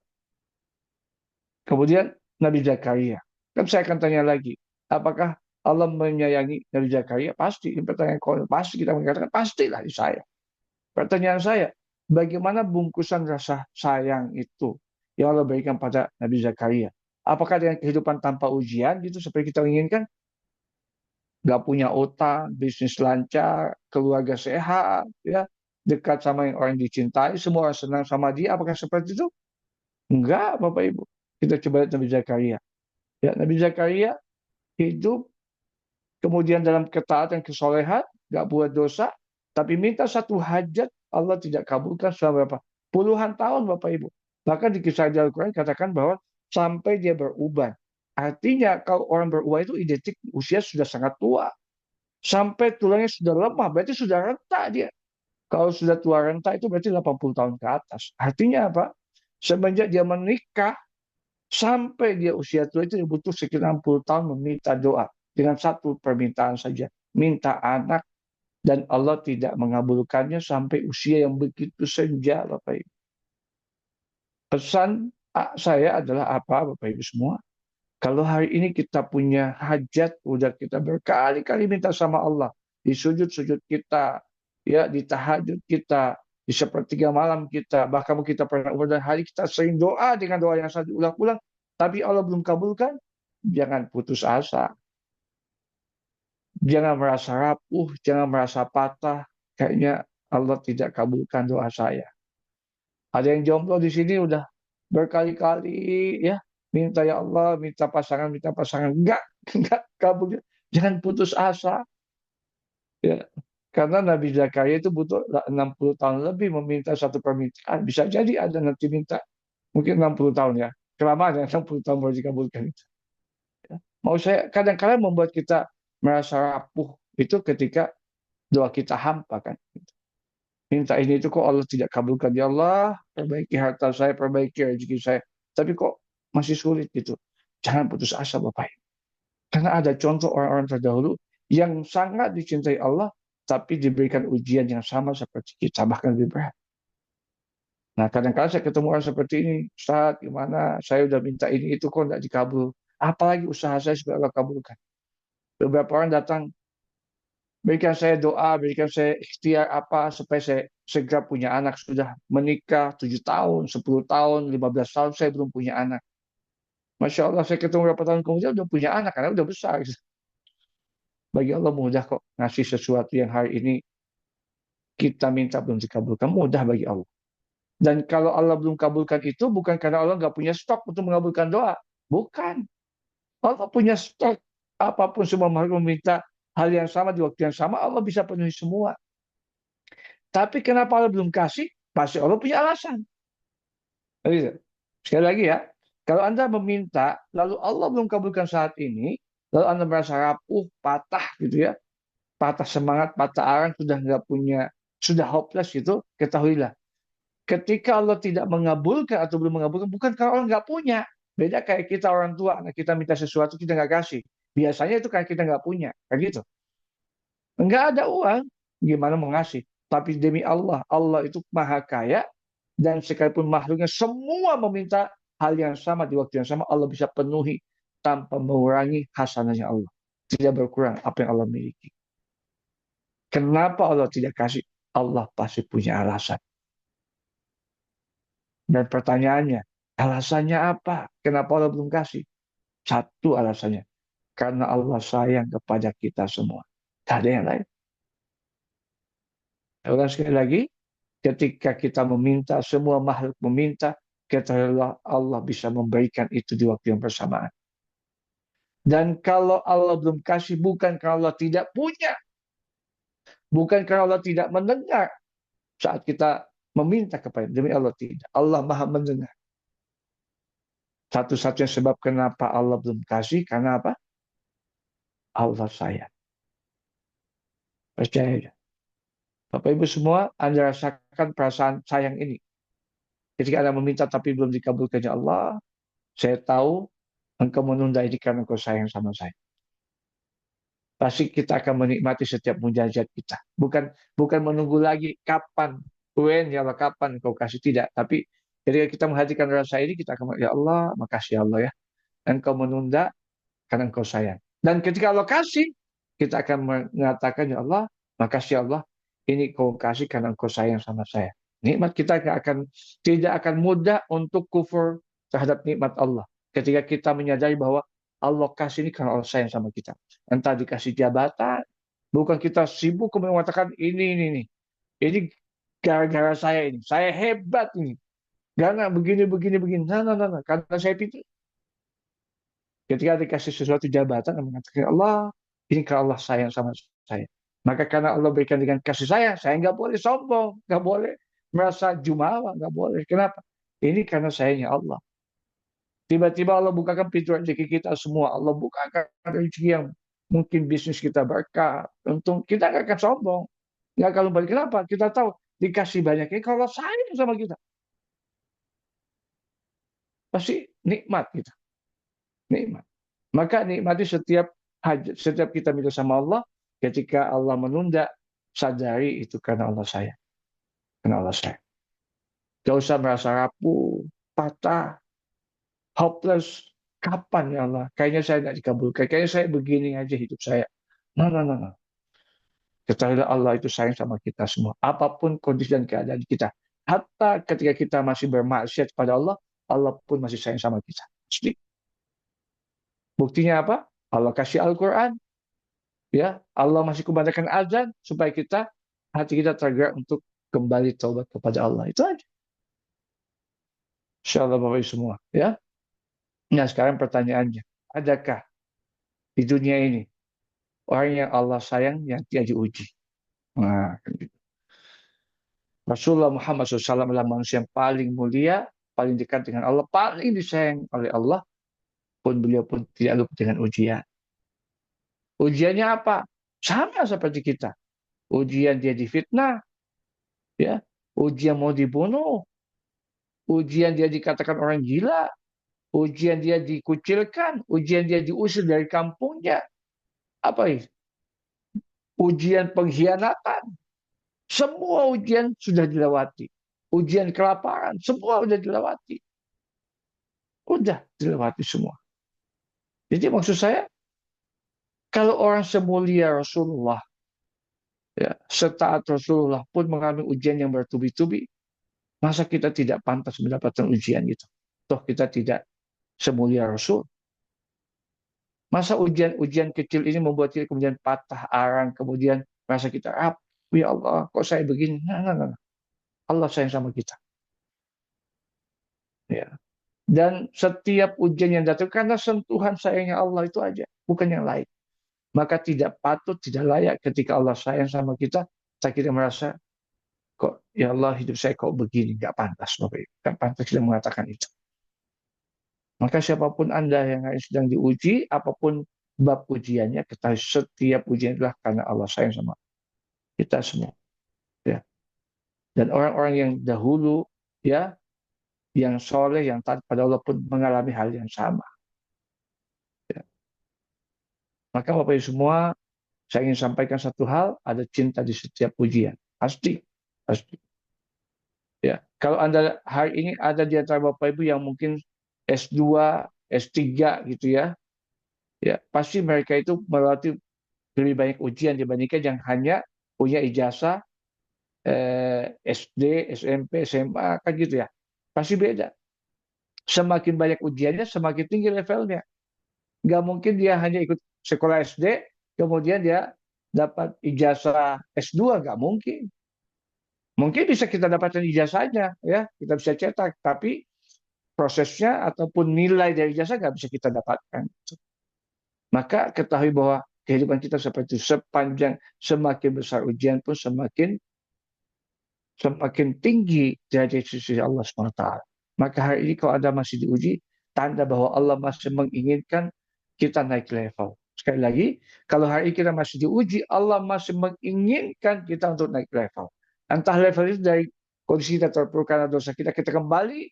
B: Kemudian Nabi Zakaria. Kan saya akan tanya lagi, apakah Allah menyayangi Nabi Zakaria? Pasti. Ini pertanyaan pasti kita mengatakan pastilah di saya. Pertanyaan saya, bagaimana bungkusan rasa sayang itu yang Allah berikan pada Nabi Zakaria? Apakah dengan kehidupan tanpa ujian gitu seperti kita inginkan? Nggak punya utang, bisnis lancar, keluarga sehat, ya, dekat sama yang orang dicintai, semua orang senang sama dia. Apakah seperti itu? Enggak, Bapak Ibu. Kita coba lihat Nabi Zakaria. Ya, Nabi Zakaria hidup, kemudian dalam ketaatan, kesolehan, nggak buat dosa, tapi minta satu hajat, Allah tidak kabulkan selama berapa? Puluhan tahun, Bapak Ibu. Bahkan di kisah di Al-Quran katakan bahwa sampai dia beruban. Artinya kalau orang berubah itu identik usia sudah sangat tua. Sampai tulangnya sudah lemah, berarti sudah renta dia. Kalau sudah tua renta itu berarti 80 tahun ke atas. Artinya apa? Semenjak dia menikah, sampai dia usia tua itu butuh sekitar 60 tahun meminta doa. Dengan satu permintaan saja. Minta anak. Dan Allah tidak mengabulkannya sampai usia yang begitu senja, Bapak Ibu. Pesan saya adalah apa, Bapak Ibu semua? Kalau hari ini kita punya hajat, udah kita berkali-kali minta sama Allah. Di sujud-sujud kita, ya di tahajud kita, di sepertiga malam kita, bahkan kita pernah dan hari kita sering doa dengan doa yang sangat diulang-ulang, tapi Allah belum kabulkan, jangan putus asa. Jangan merasa rapuh, jangan merasa patah. Kayaknya Allah tidak kabulkan doa saya. Ada yang jomblo di sini udah berkali-kali ya minta ya Allah, minta pasangan, minta pasangan. Enggak kabul. Jangan putus asa. Ya. Karena Nabi Zakaria itu butuh 60 tahun lebih meminta satu permintaan. Bisa jadi ada nanti minta mungkin 60 tahun ya. Kelamaan ya 60 tahun baru dikabulkan itu. Ya. Mau saya kadang-kadang membuat kita merasa rapuh itu ketika doa kita hampa kan. Minta ini itu kok Allah tidak kabulkan. Ya Allah, perbaiki harta saya, perbaiki rezeki saya. Tapi kok masih sulit gitu. Jangan putus asa Bapak. Karena ada contoh orang-orang terdahulu yang sangat dicintai Allah, tapi diberikan ujian yang sama seperti kita, bahkan lebih berat. Nah, kadang-kadang saya ketemu orang seperti ini, Ustaz, gimana? Saya udah minta ini itu kok nggak dikabul. Apalagi usaha saya supaya Allah kabulkan. Beberapa orang datang, berikan saya doa, berikan saya ikhtiar apa supaya saya segera punya anak. Sudah menikah 7 tahun, 10 tahun, 15 tahun saya belum punya anak. Masya Allah, saya ketemu beberapa tahun kemudian udah punya anak, karena udah besar. Bagi Allah mudah kok ngasih sesuatu yang hari ini kita minta belum dikabulkan. Mudah bagi Allah. Dan kalau Allah belum kabulkan itu bukan karena Allah nggak punya stok untuk mengabulkan doa. Bukan. Allah punya stok. Apapun semua makhluk meminta hal yang sama di waktu yang sama, Allah bisa penuhi semua. Tapi kenapa Allah belum kasih? Pasti Allah punya alasan. Gitu. Sekali lagi ya, kalau Anda meminta, lalu Allah belum kabulkan saat ini, lalu Anda merasa rapuh, patah gitu ya, patah semangat, patah arang, sudah nggak punya, sudah hopeless gitu, ketahuilah. Ketika Allah tidak mengabulkan atau belum mengabulkan, bukan karena Allah nggak punya. Beda kayak kita orang tua, anak kita minta sesuatu, kita nggak kasih. Biasanya itu karena kita nggak punya, kayak gitu. Nggak ada uang, gimana mau ngasih? Tapi demi Allah, Allah itu maha kaya, dan sekalipun makhluknya semua meminta hal yang sama di waktu yang sama, Allah bisa penuhi tanpa mengurangi hasanahnya Allah. Tidak berkurang apa yang Allah miliki. Kenapa Allah tidak kasih? Allah pasti punya alasan. Dan pertanyaannya, alasannya apa? Kenapa Allah belum kasih? Satu alasannya, karena Allah sayang kepada kita semua. Tidak ada yang lain. Ulang sekali lagi, ketika kita meminta, semua makhluk meminta, ketahuilah Allah bisa memberikan itu di waktu yang bersamaan. Dan kalau Allah belum kasih, bukan karena Allah tidak punya, bukan karena Allah tidak mendengar saat kita meminta kepada demi Allah tidak. Allah maha mendengar. Satu-satunya sebab kenapa Allah belum kasih, karena apa? Allah sayang. Percaya. Bapak Ibu semua, Anda rasakan perasaan sayang ini. Ketika Anda meminta tapi belum dikabulkan ya Allah, saya tahu engkau menunda ini karena engkau sayang sama saya. Pasti kita akan menikmati setiap mujizat kita. Bukan menunggu lagi kapan, when ya Allah, kapan engkau kasih, tidak. Tapi ketika kita menghatikan rasa ini, kita akan ya Allah, makasih ya Allah ya. Engkau menunda karena engkau sayang. Dan ketika Allah kasih, kita akan mengatakan ya Allah, makasih ya Allah, ini kau kasih karena engkau sayang sama saya. Nikmat kita tidak akan mudah untuk kufur terhadap nikmat Allah. Ketika kita menyadari bahwa Allah kasih ini karena Allah sayang sama kita. Entah dikasih jabatan, bukan kita sibuk kemudian mengatakan ini. Ini gara-gara saya ini. Saya hebat ini. Karena begini. Nah. Karena saya pintar. Ketika dikasih sesuatu jabatan, mengatakan Allah, ini karena Allah sayang sama saya. Maka karena Allah berikan dengan kasih sayang, saya nggak boleh sombong, nggak boleh merasa jumawa, nggak boleh. Kenapa? Ini karena sayangnya Allah. Tiba-tiba Allah bukakan pintu rezeki kita semua. Allah bukakan rezeki yang mungkin bisnis kita berkah. Untung kita nggak akan sombong. Nggak akan lupa. Kenapa? Kita tahu dikasih banyak. Ini kalau sayang sama kita. Pasti nikmat gitu. Nikmat. Maka nikmati setiap hajat, setiap kita minta sama Allah, ketika Allah menunda, sadari itu karena Allah sayang. Karena Allah sayang. Gak usah merasa rapuh, patah, hopeless. Kapan ya Allah? Kayaknya saya nggak dikabulkan. Kayaknya saya begini aja hidup saya. No. Ketahuilah Allah itu sayang sama kita semua. Apapun kondisi dan keadaan kita. Hatta ketika kita masih bermaksiat kepada Allah, Allah pun masih sayang sama kita. Buktinya apa? Allah kasih Al-Quran. Ya, Allah masih kumandangkan azan supaya hati kita tergerak untuk kembali taubat kepada Allah. Itu aja. Insya Allah Bapak Ibu semua. Ya. Nah sekarang pertanyaannya. Adakah di dunia ini orang yang Allah sayang yang tidak diuji? Nah, gitu. Rasulullah Muhammad SAW adalah manusia yang paling mulia, paling dekat dengan Allah, paling disayang oleh Allah, pun beliau pun tidak lupa dengan ujian. Ujiannya apa? Sama seperti kita. Ujian dia difitnah, ya. Ujian mau dibunuh, ujian dia dikatakan orang gila, ujian dia dikucilkan, ujian dia diusir dari kampungnya, apa itu? Ujian pengkhianatan, semua ujian sudah dilewati. Ujian kelaparan, semua sudah dilewati. Udah dilewati semua. Jadi maksud saya, kalau orang semulia Rasulullah, ya, setaat Rasulullah pun mengalami ujian yang bertubi-tubi, masa kita tidak pantas mendapatkan ujian itu? Toh kita tidak semulia Rasul. Masa ujian-ujian kecil ini membuat kita kemudian patah arang, kemudian merasa kita, ya Allah, kok saya begini? Nah, nah, nah. Allah sayang sama kita. Ya. Dan setiap ujian yang datang, karena sentuhan sayangnya Allah itu aja, bukan yang lain. Maka tidak patut, tidak layak ketika Allah sayang sama kita merasa, kok ya Allah hidup saya kok begini, nggak pantas. Nggak pantas kita mengatakan itu. Maka siapapun Anda yang sedang diuji, apapun bab ujiannya, ketahui setiap ujian adalah karena Allah sayang sama kita semua. Ya. Dan orang-orang yang dahulu, ya, yang soleh, yang taat pada Allah pun mengalami hal yang sama. Ya. Maka Bapak Ibu semua, saya ingin sampaikan satu hal, ada cinta di setiap ujian. Pasti, pasti. Ya, kalau Anda hari ini ada di antara Bapak Ibu yang mungkin S2, S3 gitu ya, ya pasti mereka itu melewati lebih banyak ujian dibandingkan yang hanya punya ijazah SD, SMP, SMA kan gitu ya. Pasti beda. Semakin banyak ujiannya, semakin tinggi levelnya. Nggak mungkin dia hanya ikut sekolah SD, kemudian dia dapat ijazah S2, nggak mungkin. Mungkin bisa kita dapatkan ijazahnya, ya kita bisa cetak, tapi prosesnya ataupun nilai dari ijazah nggak bisa kita dapatkan. Maka ketahui bahwa kehidupan kita seperti itu, sepanjang semakin besar ujian pun semakin tinggi derajat sisi Allah SWT. Maka hari ini kalau Anda masih diuji, tanda bahwa Allah masih menginginkan kita naik level. Sekali lagi, kalau hari ini kita masih diuji, Allah masih menginginkan kita untuk naik level. Entah level itu dari kondisi kita terpuruk karena dosa kita kembali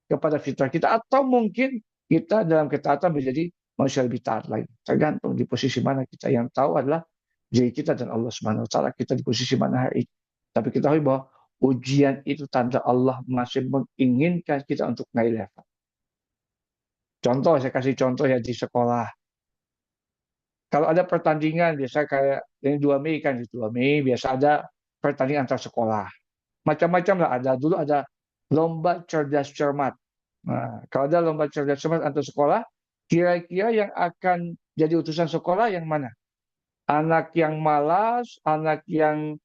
B: kepada fitrah kita, atau mungkin kita dalam ketaatan menjadi manusia lebih taat lagi. Tergantung di posisi mana kita. Yang tahu adalah diri kita dan Allah Subhanahu wa taala, kita di posisi mana hari ini. Tapi kita tahu bahwa ujian itu tanda Allah masih menginginkan kita untuk naik level. Contoh, saya kasih contoh ya di sekolah. Kalau ada pertandingan, biasa kayak ini 2 Mei kan, 2 Mei biasa ada pertandingan antar sekolah. Macam-macam lah ada. Dulu ada lomba cerdas cermat. Nah, kalau ada lomba cerdas cermat antar sekolah, kira-kira yang akan jadi utusan sekolah yang mana? Anak yang malas, anak yang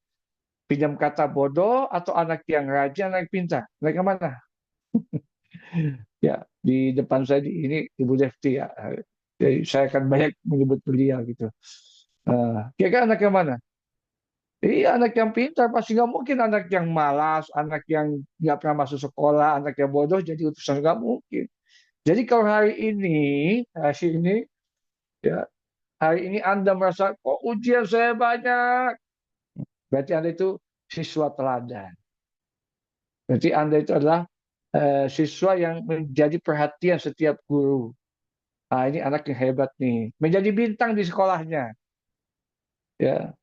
B: pinjam kata bodoh, atau anak yang rajin, anak yang pintar? Mereka mana? Ya, di depan saya ini Ibu Defti ya. Jadi saya akan banyak menyebut beliau gitu. Kira-kira anak yang mana? Iya, anak yang pintar pasti nggak mungkin anak yang malas, anak yang nggak pernah masuk sekolah, anak yang bodoh jadi utusan nggak mungkin. Jadi kalau hari ini, ya, hari ini Anda merasa kok ujian saya banyak, berarti Anda itu siswa teladan. Berarti Anda itu adalah siswa yang menjadi perhatian setiap guru. Ini anak yang hebat nih, menjadi bintang di sekolahnya. Ya,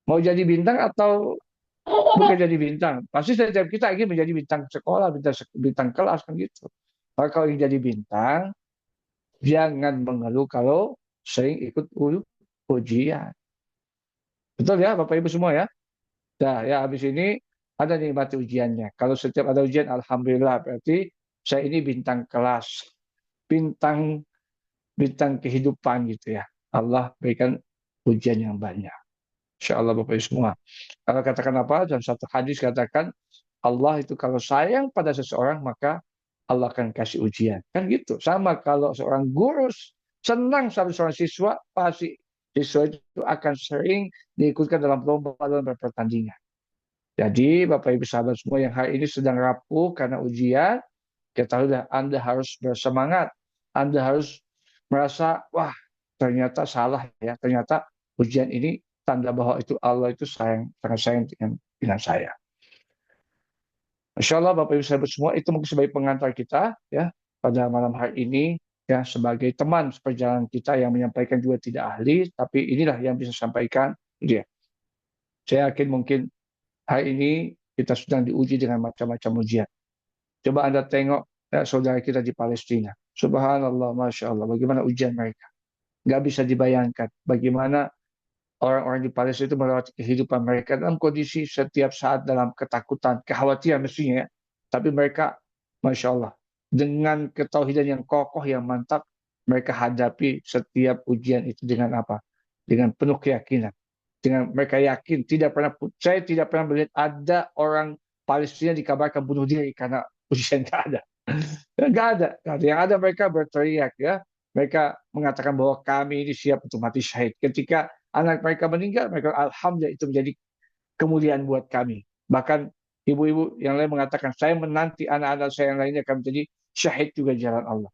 B: mau jadi bintang atau bukan jadi bintang. Pasti setiap kita ingin menjadi bintang sekolah, bintang kelas kan gitu. Maka kalau ingin jadi bintang, jangan mengeluh kalau sering ikut ujian. Betul ya Bapak Ibu semua ya? Nah ya habis ini ada nikmati ujiannya. Kalau setiap ada ujian, Alhamdulillah berarti saya ini bintang kelas, bintang bintang kehidupan gitu ya. Allah berikan ujian yang banyak. Insya Allah Bapak Ibu semua. Kalau katakan apa? Dalam satu hadis katakan, Allah itu kalau sayang pada seseorang, maka Allah akan kasih ujian. Kan gitu. Sama kalau seorang guru senang sama seorang siswa, pasti siswa itu akan sering diikutkan dalam lomba dalam pertandingan. Jadi Bapak Ibu sahabat semua yang hari ini sedang rapuh karena ujian, ketahuilah Anda harus bersemangat. Anda harus merasa, wah ternyata salah ya. Ternyata ujian ini tanda bahwa itu Allah itu sayang, sangat sayang dengan saya. Insya Allah Bapak Ibu sahabat semua itu mungkin sebagai pengantar kita ya. pada malam hari ini ya sebagai teman seperjalanan kita yang menyampaikan juga tidak ahli, tapi inilah yang bisa sampaikan dia. Saya yakin mungkin hari ini kita sedang diuji dengan macam-macam ujian. Coba Anda tengok ya, saudara kita di Palestina. Subhanallah, Masya Allah, bagaimana ujian mereka. Nggak bisa dibayangkan bagaimana orang-orang di Palestina itu melewati kehidupan mereka dalam kondisi setiap saat dalam ketakutan, kekhawatiran mestinya ya. Tapi mereka, Masya Allah, dengan ketauhidan yang kokoh, yang mantap, mereka hadapi setiap ujian itu dengan apa? Dengan penuh keyakinan. Dengan mereka yakin, saya tidak pernah melihat ada orang Palestina dikabarkan bunuh diri karena ujian, nggak ada. Nggak ada. Yang ada mereka berteriak ya. Mereka mengatakan bahwa kami ini siap untuk mati syahid. Ketika anak mereka meninggal, mereka alhamdulillah itu menjadi kemuliaan buat kami. Bahkan ibu-ibu yang lain mengatakan, saya menanti anak-anak saya yang lainnya akan menjadi syahid juga di jalan Allah.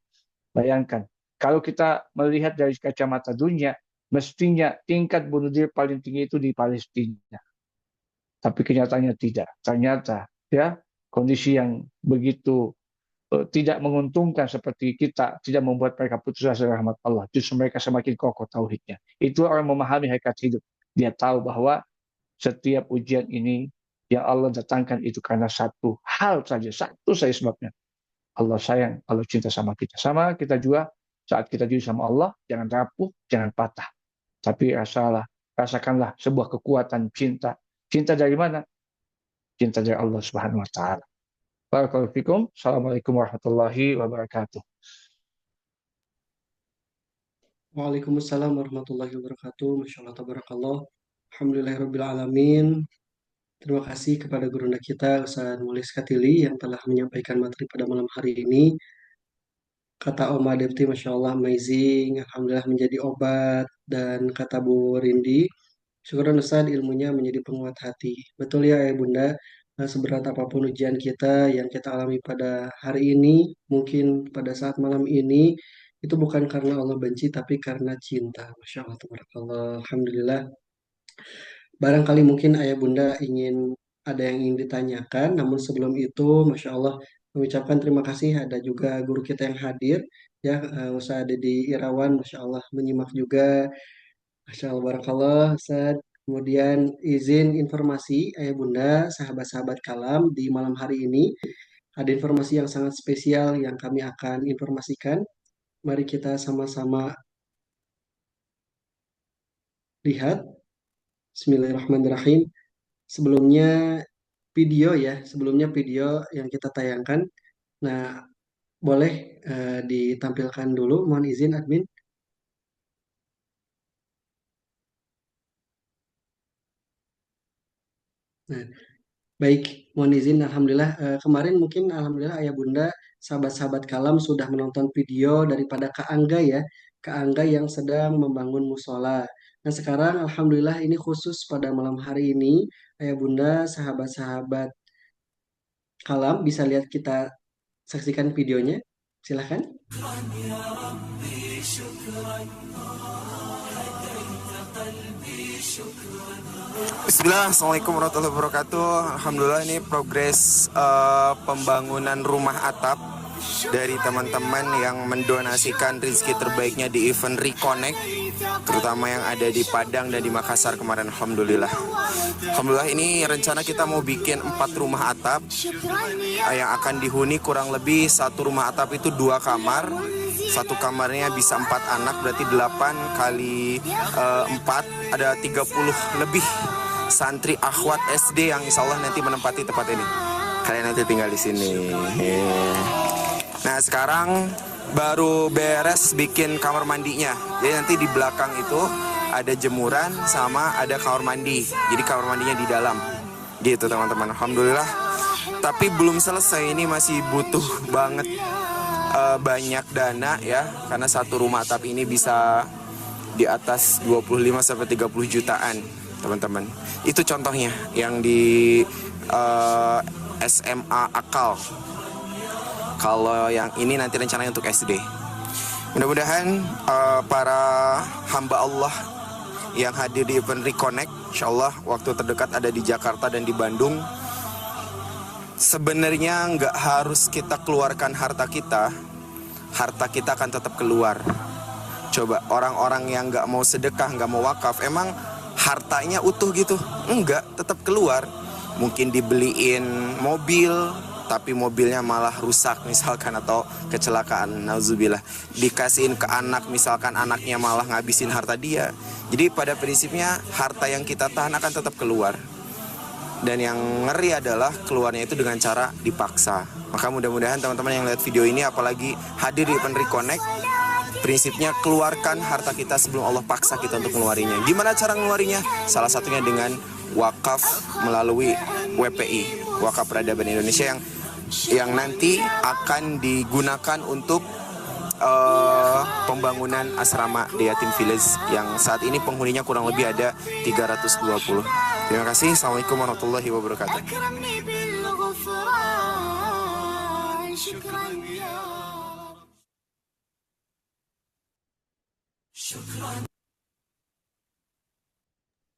B: Bayangkan, kalau kita melihat dari kacamata dunia, mestinya tingkat bunuh diri paling tinggi itu di Palestina. Tapi kenyataannya tidak. Ternyata ya kondisi yang begitu tidak menguntungkan seperti kita, tidak membuat mereka putus asa dari rahmat Allah. Justru mereka semakin kokoh tauhidnya. Itu orang memahami hakikat hidup. Dia tahu bahwa setiap ujian ini yang Allah datangkan itu karena satu hal saja, satu saja sebabnya. Allah sayang, Allah cinta sama kita. Sama kita juga saat kita jujur sama Allah, jangan rapuh, jangan patah. Tapi rasakanlah sebuah kekuatan cinta. Cinta dari mana? Cinta dari Allah Subhanahu wa taala. Barakallahu fikum. Assalamualaikum warahmatullahi wabarakatuh.
A: Waalaikumsalam warahmatullahi wabarakatuh. Masya Allah, tabarakallah. Alhamdulillahirabbil alamin. Terima kasih kepada gurunda kita Ustaz Mulis Katili yang telah menyampaikan materi pada malam hari ini. Kata Oma Depti, Masya Allah, amazing. Alhamdulillah menjadi obat. Dan kata Bu Rindi, syukuran Ustaz ilmunya menjadi penguat hati. Betul ya Bunda, seberat apapun ujian kita yang kita alami pada hari ini, mungkin pada saat malam ini, itu bukan karena Allah benci, tapi karena cinta. Masya Allah, tabarakallah. Alhamdulillah. Barangkali mungkin ayah bunda ada yang ingin ditanyakan, namun sebelum itu, Masya Allah, mengucapkan terima kasih ada juga guru kita yang hadir, ya Ustaz Dedi Irawan, Masya Allah menyimak juga, Masya Allah, Barakallah, Ustaz. Kemudian izin informasi ayah bunda, sahabat-sahabat kalam di malam hari ini, ada informasi yang sangat spesial yang kami akan informasikan. Mari kita sama-sama lihat. Bismillahirrahmanirrahim. Sebelumnya sebelumnya video yang kita tayangkan. Nah, boleh ditampilkan dulu, mohon izin admin. Nah, baik, mohon izin. Alhamdulillah, kemarin mungkin Alhamdulillah Ayah Bunda, sahabat-sahabat kalam sudah menonton video daripada Kak Angga ya, Kak Angga yang sedang membangun musola. Nah, sekarang Alhamdulillah ini khusus pada malam hari ini, Ayah Bunda, sahabat-sahabat kalam bisa lihat kita saksikan videonya. Silahkan.
C: Bismillah, Assalamualaikum warahmatullahi wabarakatuh. Alhamdulillah ini progres pembangunan rumah atap dari teman-teman yang mendonasikan rezeki terbaiknya di event Reconnect, terutama yang ada di Padang dan di Makassar kemarin. Alhamdulillah. Alhamdulillah ini rencana kita mau bikin 4 rumah atap yang akan dihuni kurang lebih satu rumah atap itu 2 kamar. Satu kamarnya bisa 4 anak, berarti 8 kali 4 ada 30 lebih santri akhwat SD yang insya Allah nanti menempati tempat ini. Kalian nanti tinggal di sini. Nah sekarang baru beres bikin kamar mandinya. Jadi nanti di belakang itu ada jemuran sama ada kamar mandi. Jadi kamar mandinya di dalam. Gitu teman-teman. Alhamdulillah. Tapi belum selesai, ini masih butuh banget banyak dana ya. Karena satu rumah atap ini bisa di atas 25-30 jutaan teman-teman. Itu contohnya yang di SMA Akal. Kalau yang ini nanti rencananya untuk SD. Mudah-mudahan para hamba Allah yang hadir di event Reconnect, insyaallah waktu terdekat ada di Jakarta dan di Bandung. Sebenarnya nggak harus kita keluarkan harta kita harta kita akan tetap keluar. Coba orang-orang yang nggak mau sedekah, nggak mau wakaf, emang hartanya utuh gitu? Enggak, tetap keluar. Mungkin dibeliin mobil, tapi mobilnya malah rusak misalkan, atau kecelakaan, nauzubillah. Dikasihin ke anak, misalkan anaknya malah ngabisin harta dia. Jadi pada prinsipnya harta yang kita tahan akan tetap keluar. Dan yang ngeri adalah keluarnya itu dengan cara dipaksa. Maka mudah-mudahan teman-teman yang lihat video ini, apalagi hadir di Open Reconnect, prinsipnya keluarkan harta kita sebelum Allah paksa kita untuk mengeluarinya. Gimana cara mengeluarinya? Salah satunya dengan wakaf melalui WPI, Wakaf Peradaban Indonesia, yang nanti akan digunakan untuk pembangunan asrama The Yatim Village yang saat ini penghuninya kurang lebih ada 320. Terima kasih. Assalamualaikum warahmatullahi wabarakatuh.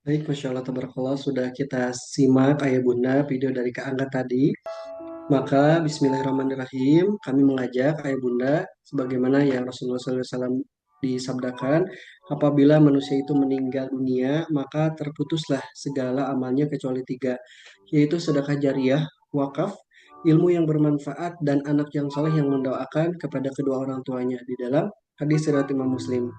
A: Baik, Masya Allah, tabarakallah, sudah kita simak ayah bunda video dari Kak Angga tadi. Maka bismillahirrahmanirrahim, kami mengajak ayah bunda sebagaimana yang Rasulullah SAW disabdakan, apabila manusia itu meninggal dunia, maka terputuslah segala amalnya kecuali tiga, yaitu sedekah jariyah, wakaf, ilmu yang bermanfaat, dan anak yang saleh yang mendoakan kepada kedua orang tuanya, di dalam hadis riwayat Imam Muslim.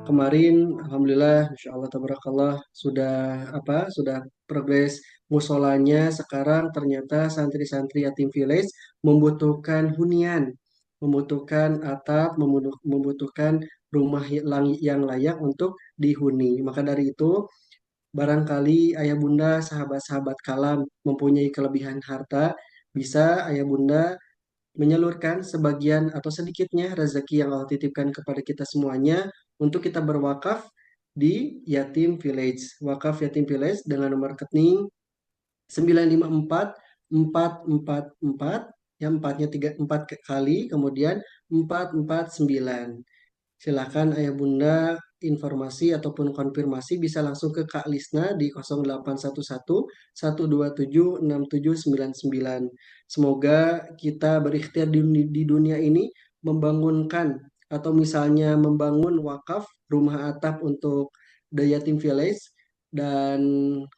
A: Kemarin alhamdulillah Masya Allah tabarakallah sudah progres musolanya. Sekarang ternyata santri-santri yatim village membutuhkan hunian, membutuhkan atap, membutuhkan rumah yang layak untuk dihuni. Maka dari itu barangkali ayah bunda, sahabat-sahabat kalam mempunyai kelebihan harta, bisa ayah bunda menyalurkan sebagian atau sedikitnya rezeki yang Allah titipkan kepada kita semuanya untuk kita berwakaf di Yatim Village. Wakaf Yatim Village dengan nomor rekening 954 444, yang empatnya 4 kali, kemudian 449. Silakan ayah bunda informasi ataupun konfirmasi bisa langsung ke Kak Lisna di 0811 127 6799. Semoga kita berikhtiar di dunia ini membangunkan atau misalnya membangun wakaf rumah atap untuk The Yatim Village, dan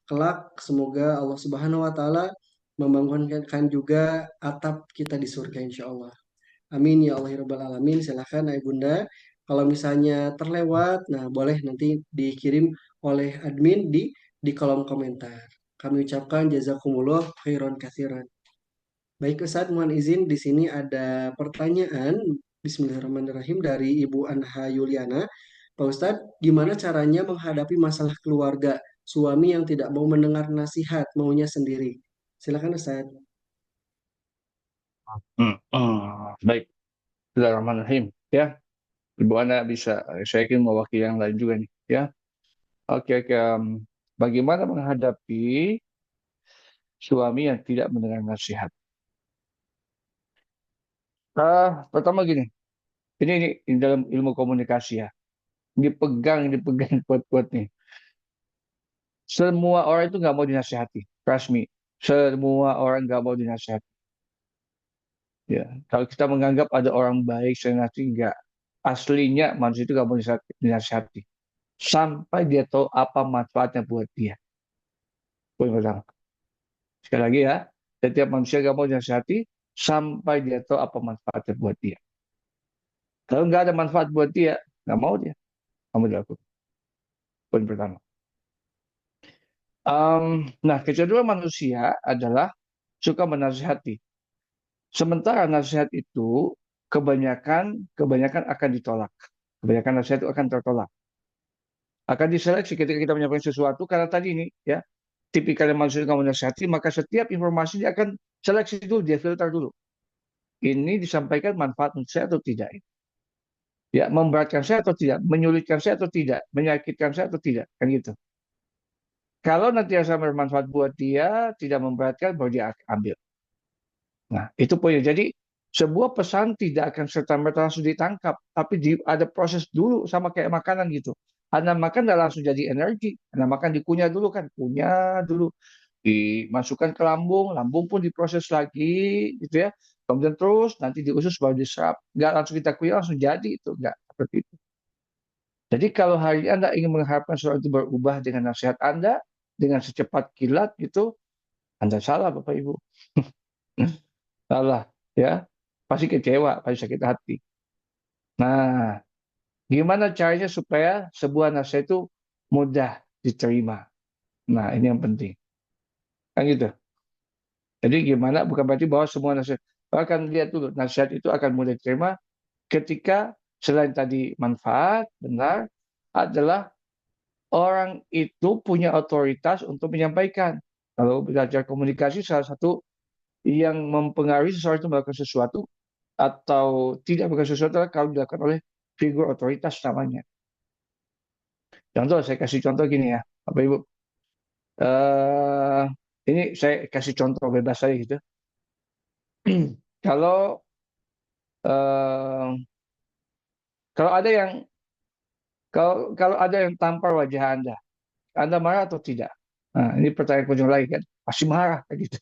A: kelak semoga Allah Subhanahu wa taala membangunkan juga atap kita di surga insya Allah. Amin ya Allah ya Rabbal Alamin. Silahkan Ayah Bunda. Kalau misalnya terlewat, nah boleh nanti dikirim oleh admin di kolom komentar. Kami ucapkan jazakumullah khairan katsiran. Baik Ustaz, mohon izin di sini ada pertanyaan. Bismillahirrahmanirrahim dari Ibu Anha Yuliana. Pak Ustadz, gimana caranya menghadapi masalah keluarga suami yang tidak mau mendengar nasihat, maunya sendiri? Silakan Ustadz.
B: Baik, Bismillahirrahmanirrahim. Ya, Ibu Ana bisa, saya yakin mewakili yang lain juga nih. Ya, oke, oke. Bagaimana menghadapi suami yang tidak mendengar nasihat? Pertama gini, ini dalam ilmu komunikasi ya. Dipegang kuat-kuat nih. Semua orang itu nggak mau dinasihati. Trust me. Semua orang nggak mau dinasihati. Ya, kalau kita menganggap ada orang baik, senasih nggak. Aslinya manusia itu nggak mau dinasihati. Sampai dia tahu apa manfaatnya buat dia. Poin pertama. Sekali lagi ya, setiap manusia nggak mau dinasihati sampai dia tahu apa manfaatnya buat dia. Kalau nggak ada manfaat buat dia, nggak mau dia. Kamu dilakukan. Poin pertama. Nah, kecenderungan manusia adalah suka menasihati. Sementara nasihat itu kebanyakan akan ditolak. Kebanyakan nasihat itu akan tertolak. Akan diseleksi ketika kita menyampaikan sesuatu karena tadi ini ya, tipikal manusia yang kamu nasihati, maka setiap informasi dia akan seleksi dulu, dia filter dulu. Ini disampaikan manfaat untuk saya atau tidak? Ya, memberatkan saya atau tidak, menyulitkan saya atau tidak, menyakitkan saya atau tidak, kan gitu. Kalau nanti rasa bermanfaat buat dia, tidak memberatkan, baru dia ambil. Nah, itu poinnya. Jadi, sebuah pesan tidak akan serta-merta langsung ditangkap, tapi ada proses dulu, sama kayak makanan gitu. Anda makan tidak langsung jadi energi. Anda makan dikunyah dulu kan, kunyah dulu. Dimasukkan ke lambung, lambung pun diproses lagi, gitu ya. Kemudian terus nanti diusus baru diserap. Nggak langsung kita kunyah langsung jadi itu. Nggak seperti itu. Jadi kalau hari ini Anda ingin mengharapkan seorang itu berubah dengan nasihat Anda, dengan secepat kilat gitu, Anda salah Bapak Ibu. Salah. Ya. Pasti kecewa, pasti sakit hati. Nah, gimana caranya supaya sebuah nasihat itu mudah diterima? Nah, ini yang penting. Kan gitu. Jadi gimana, bukan berarti bahwa semua nasihat. Akan lihat dulu, nasihat itu akan mudah diterima ketika selain tadi manfaat, benar, adalah orang itu punya otoritas untuk menyampaikan. Kalau belajar komunikasi, salah satu yang mempengaruhi seseorang itu melakukan sesuatu atau tidak melakukan sesuatu adalah kalau dilakukan oleh figur otoritas namanya. Contoh, saya kasih contoh gini ya, Bapak Ibu. Eh, ini saya kasih contoh bebas saya gitu. Kalau eh, kalau ada yang kalau ada yang tampar wajah Anda marah atau tidak? Nah, ini pertanyaan kunjung lagi kan, pasti marah kayak gitu.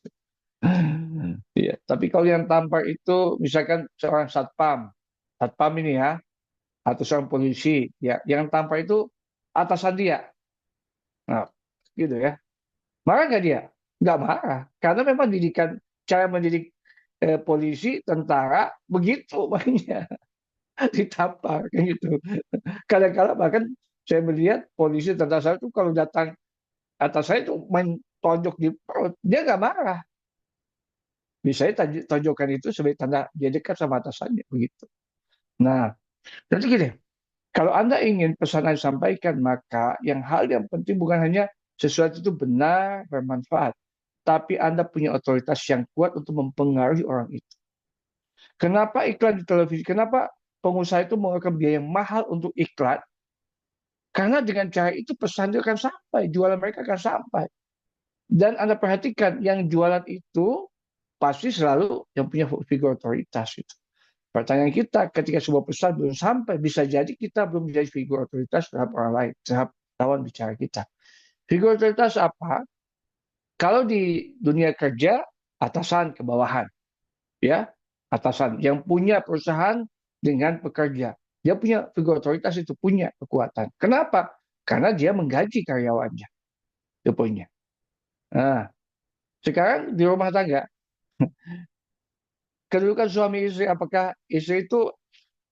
B: Iya, tapi kalau yang tampar itu misalkan seorang satpam ini ya, atau seorang polisi, ya, yang tampar itu atasan dia. Nah, gitu ya. Marah nggak dia? Nggak marah, karena memang cara mendidik polisi, tentara begitu makanya ditampar kayak gitu. Kadang-kadang bahkan saya melihat polisi tentara saya itu kalau datang atas saya itu main tonjok di perut, dia nggak marah. Biasanya tonjokan itu sebagai tanda dia dekat sama atasannya begitu. Nah, jadi gini, kalau Anda ingin pesan Anda sampaikan, maka hal yang penting bukan hanya sesuatu itu benar, bermanfaat, tapi Anda punya otoritas yang kuat untuk mempengaruhi orang itu. Kenapa iklan di televisi? Kenapa pengusaha itu mengeluarkan biaya yang mahal untuk iklan? Karena dengan cara itu pesan itu akan sampai, jualan mereka akan sampai. Dan Anda perhatikan, yang jualan itu pasti selalu yang punya figur otoritas itu. Pertanyaan kita, ketika sebuah pesan belum sampai, bisa jadi kita belum menjadi figur otoritas terhadap orang lain, terhadap lawan bicara kita. Figur otoritas apa? Kalau di dunia kerja, atasan ke bawahan, ya, atasan yang punya perusahaan dengan pekerja, dia punya figur otoritas itu, punya kekuatan. Kenapa? Karena dia menggaji karyawannya, dia punya. Nah, sekarang di rumah tangga, kedudukan suami istri, apakah istri itu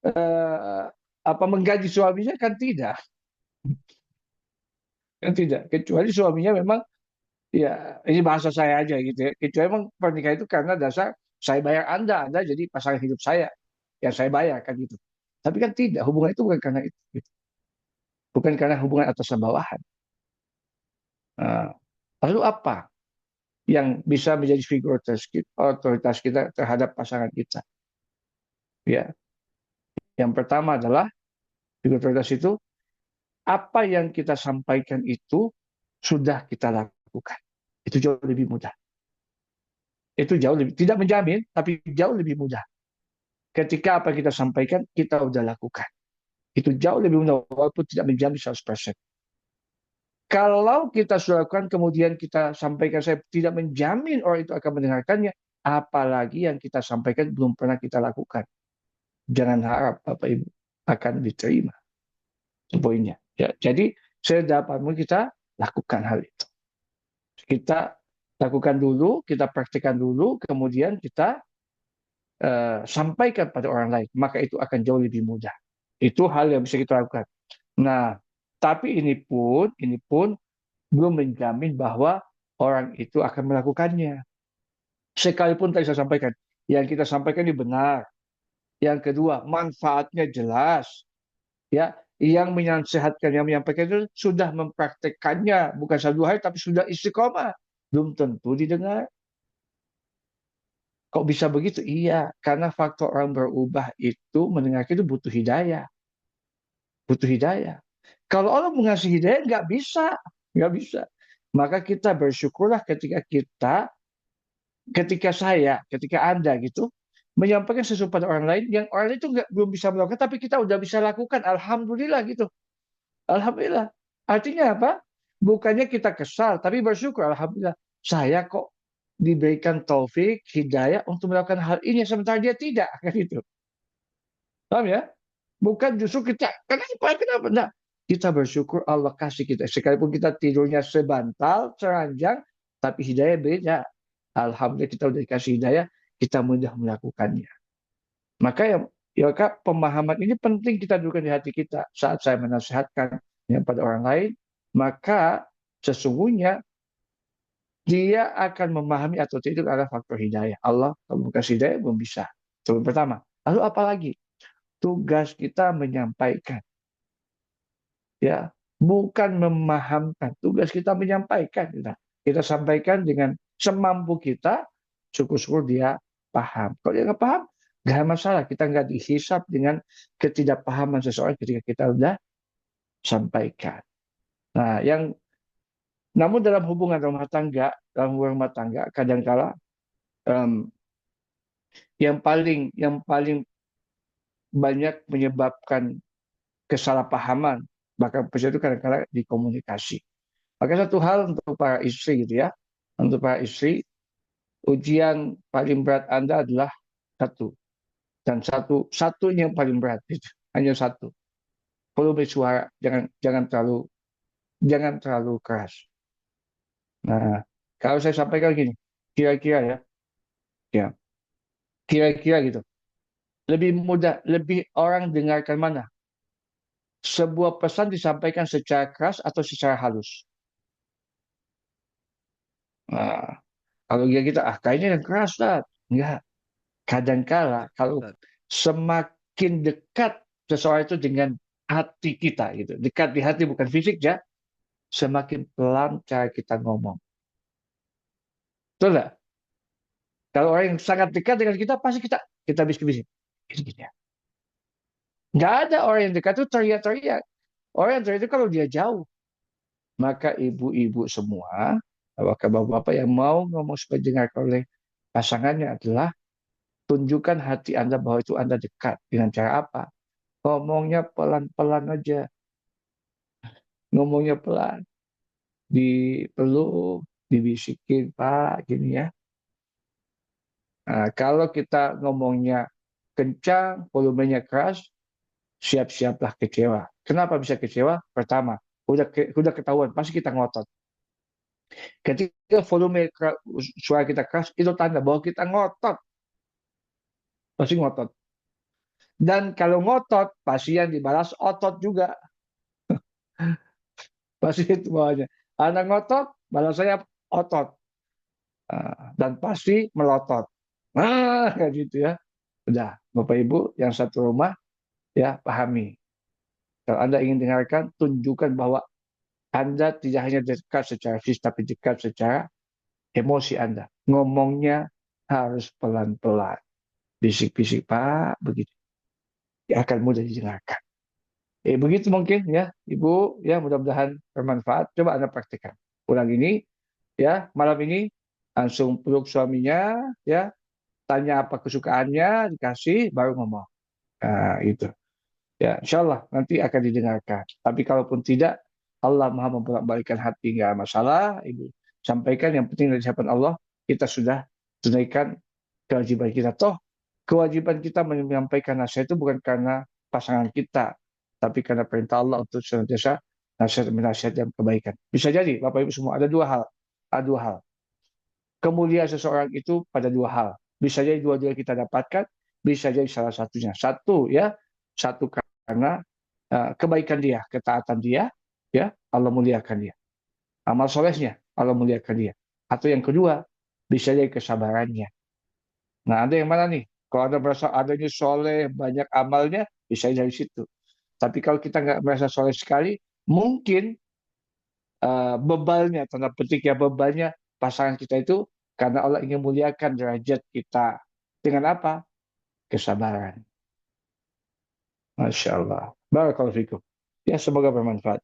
B: eh, apa menggaji suaminya? Kan tidak, kan tidak. Kecuali suaminya memang, ya ini bahasa saya aja gitu ya. Kecuali memang pernikahan itu karena dasar saya bayar Anda jadi pasangan hidup saya, yang saya bayar kan gitu. Tapi kan tidak, hubungan itu bukan karena itu, gitu. Bukan karena hubungan atasan bawahan. Nah, lalu apa yang bisa menjadi figur otoritas kita terhadap pasangan kita? Ya, yang pertama adalah figur otoritas itu, apa yang kita sampaikan itu sudah kita lakukan. Itu jauh lebih mudah. Itu jauh lebih, tidak menjamin, tapi jauh lebih mudah. Ketika apa yang kita sampaikan, kita sudah lakukan. Itu jauh lebih mudah, walaupun tidak menjamin 100%. Kalau kita sudah lakukan, kemudian kita sampaikan, saya tidak menjamin orang itu akan mendengarkannya, apalagi yang kita sampaikan belum pernah kita lakukan. Jangan harap Bapak Ibu akan diterima. Itu poinnya. Ya, jadi sedapatmu kita lakukan hal itu. Kita lakukan dulu, kita praktikkan dulu, kemudian kita sampaikan pada orang lain. Maka itu akan jauh lebih mudah. Itu hal yang bisa kita lakukan. Nah, tapi ini pun belum menjamin bahwa orang itu akan melakukannya. Sekalipun tadi saya sampaikan, yang kita sampaikan ini benar. Yang kedua, manfaatnya jelas. Ya, yang menasihatkan, yang menyampaikan itu sudah mempraktekannya, bukan 1-2 hari, tapi sudah istiqomah. Belum tentu didengar. Kok bisa begitu? Iya, karena faktor orang berubah itu mendengarkan itu butuh hidayah. Butuh hidayah. Kalau Allah mengasih hidayah, nggak bisa. Nggak bisa. Maka kita bersyukurlah ketika Anda gitu, menyampaikan sesuatu pada orang lain, yang orang lain itu belum bisa melakukan, tapi kita udah bisa lakukan. Alhamdulillah gitu. Alhamdulillah. Artinya apa? Bukannya kita kesal, tapi bersyukur. Alhamdulillah. Saya kok diberikan taufik, hidayah untuk melakukan hal ini, sementara dia tidak, kan itu. Paham ya? Bukan justru kita, kenapa? Nah, kita bersyukur Allah kasih kita. Sekalipun kita tidurnya sebantal, seranjang, tapi hidayah beda. Alhamdulillah kita udah dikasih hidayah, kita mudah melakukannya. Maka ya Kak, pemahaman ini penting kita dudukan di hati kita. Saat saya menasihatkan pada orang lain, maka sesungguhnya dia akan memahami atau tidak ada faktor hidayah. Allah kalau kasih hidayah belum bisa. Itu yang pertama. Lalu apalagi? Tugas kita menyampaikan. Ya, bukan memahamkan. Tugas kita menyampaikan. Kita sampaikan dengan semampu kita, syukur-syukur dia paham. Kalau dia nggak paham, nggak masalah. Kita nggak dihisap dengan ketidakpahaman seseorang ketika kita udah sampaikan. Nah, namun dalam hubungan rumah tangga, kadang-kala yang paling banyak menyebabkan kesalahpahaman, bahkan itu kadang-kala di komunikasi. Maka satu hal untuk para istri gitu ya, untuk para istri, ujian paling berat Anda adalah satu, dan satunya yang paling berat itu hanya satu, volume suara jangan terlalu keras. Nah, kalau saya sampaikan gini, kira-kira ya, kira-kira gitu, lebih mudah, lebih orang dengarkan mana? Sebuah pesan disampaikan secara keras atau secara halus? Nah, kalau kita kayaknya yang keras, Ustaz. Enggak. Kadangkala kalau semakin dekat seseorang itu dengan hati kita gitu, dekat di hati bukan fisik ya, semakin pelan cara kita ngomong. Betul nggak? Kalau orang yang sangat dekat dengan kita, pasti kita bisik-bisik. Gini ya. Nggak ada orang yang dekat itu teriak-teriak. Orang yang teriak itu kalau dia jauh. Maka ibu-ibu semua, bapak-bapak yang mau ngomong supaya dengar oleh pasangannya adalah tunjukkan hati Anda bahwa itu Anda dekat. Dengan cara apa? Ngomongnya pelan-pelan aja. Ngomongnya pelan. Dipeluk, dibisikin, Pak, gini ya. Nah, kalau kita ngomongnya kencang, volumenya keras, siap-siaplah kecewa. Kenapa bisa kecewa? Pertama, udah ketahuan, pasti kita ngotot. Ketika volume suara kita keras, itu tanda bahwa kita ngotot. Pasti ngotot. Dan kalau ngotot, pasti yang dibalas otot juga. Pasti itu bawahnya. Anak ngotot, balas saya otot. Dan pasti melotot. Kayak gitu ya. Udah, Bapak Ibu yang satu rumah, ya pahami. Kalau Anda ingin dengarkan, tunjukkan bahwa Anda tidak hanya dekat secara fisik, tapi dekat secara emosi Anda. Ngomongnya harus pelan-pelan. Bisik-bisik, Pak, begitu. Ya, akan mudah didengarkan. Begitu mungkin ya, Ibu, ya mudah-mudahan bermanfaat. Coba Anda praktikkan. Ulang ini, ya, malam ini langsung peluk suaminya, ya, tanya apa kesukaannya, dikasih, baru ngomong. Nah, itu. Ya, insya Allah nanti akan didengarkan. Tapi kalaupun tidak, Allah Maha membolak-balikkan hati, nggak masalah. Ibu sampaikan yang penting dari hadapan Allah, kita sudah tunaikan kewajiban kita. Toh, kewajiban kita menyampaikan nasihat itu bukan karena pasangan kita, tapi karena perintah Allah untuk senantiasa nasihat dan kebaikan. Bisa jadi, Bapak Ibu semua, ada dua hal. Ada dua hal. Kemuliaan seseorang itu pada dua hal. Bisa jadi dua-dua kita dapatkan, bisa jadi salah satunya. Satu karena kebaikan dia, ketaatan dia, ya Allah muliakan dia. Amal solehnya Allah muliakan dia. Atau yang kedua, bisa jadi kesabarannya. Nah, ada yang mana nih? Kalau Anda merasa adanya soleh, banyak amalnya, bisa dari situ. Tapi kalau kita nggak merasa soleh sekali, mungkin bebalnya, tanda petik ya, bebalnya pasangan kita itu karena Allah ingin muliakan derajat kita. Dengan apa? Kesabaran. Masya Allah. Barakallahu fikum. Ya, semoga bermanfaat.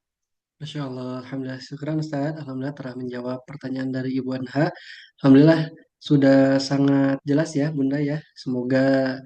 A: Masya Allah, Alhamdulillah. Syukran Ustaz. Alhamdulillah telah menjawab pertanyaan dari Ibu Anha. Alhamdulillah sudah sangat jelas ya Bunda ya. Semoga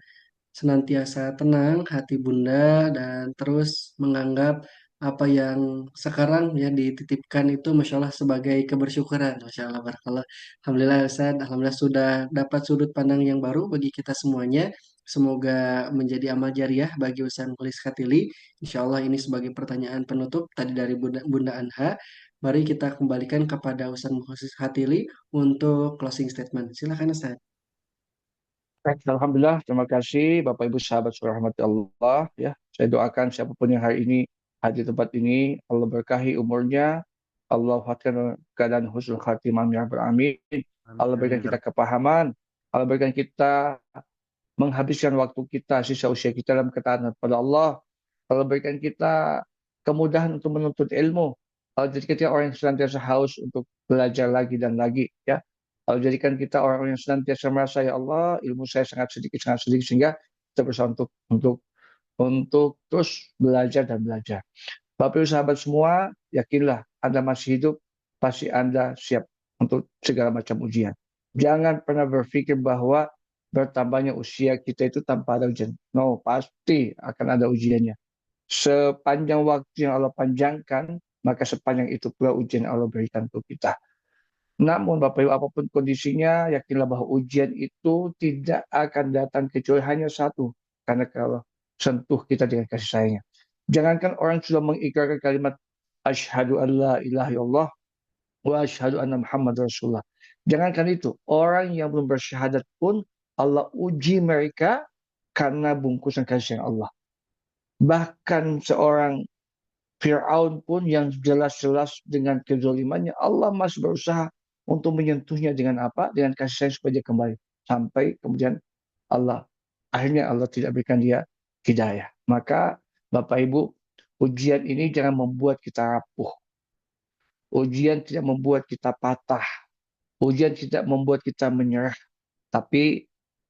A: senantiasa tenang hati Bunda dan terus menganggap apa yang sekarang ya dititipkan itu Masya Allah sebagai kebersyukuran. Masya Allah, barakallah. Alhamdulillah Ustaz, Alhamdulillah sudah dapat sudut pandang yang baru bagi kita semuanya. Semoga menjadi amal jariah bagi Ustaz Mukhlis Khatili. Insya Allah ini sebagai pertanyaan penutup tadi dari Bunda Anha. Mari kita kembalikan kepada Ustaz Mukhlis Khatili untuk closing statement. Silakan Ustaz.
B: Baik, Alhamdulillah, terima kasih Bapak Ibu sahabat surah rahmati Allah ya. Saya doakan siapapun yang hari ini hadir di tempat ini, Allah berkahi umurnya, Allah wafatkan keadaan husnul khatimah ya rabbal alamin. Allah berikan kita kepahaman, Allah berikan kita menghabiskan waktu kita, sisa usia kita dalam ketaatan kepada Allah. Allah berikan kita kemudahan untuk menuntut ilmu. Allah jadikan kita orang yang senantiasa haus untuk belajar lagi dan lagi ya. Allah jadikan kita orang yang senantiasa merasa ya Allah ilmu saya sangat sedikit sehingga kita berusaha untuk terus belajar dan belajar. Bapak Ibu sahabat semua, yakinlah Anda masih hidup, pasti Anda siap untuk segala macam ujian. Jangan pernah berpikir bahwa bertambahnya usia kita itu tanpa ada ujian. No, pasti akan ada ujiannya. Sepanjang waktu yang Allah panjangkan, maka sepanjang itu pula ujian yang Allah berikan untuk kita. Namun Bapak Ibu apapun kondisinya, yakinlah bahwa ujian itu tidak akan datang kecuali hanya satu. Karena kalau sentuh kita dengan kasih sayangnya. Jangankan orang sudah mengikrarkan kalimat asyhadu an la ilaha illallah wa asyhadu anna Muhammad Rasulullah. Jangankan itu, orang yang belum bersyahadat pun Allah uji mereka karena bungkusan kasih sayang Allah. Bahkan seorang Fir'aun pun yang jelas-jelas dengan kezalimannya, Allah masih berusaha untuk menyentuhnya dengan apa? Dengan kasih sayang supaya dia kembali. Sampai kemudian akhirnya Allah tidak berikan dia hidayah. Maka Bapak Ibu, ujian ini jangan membuat kita rapuh. Ujian tidak membuat kita patah. Ujian tidak membuat kita menyerah. Tapi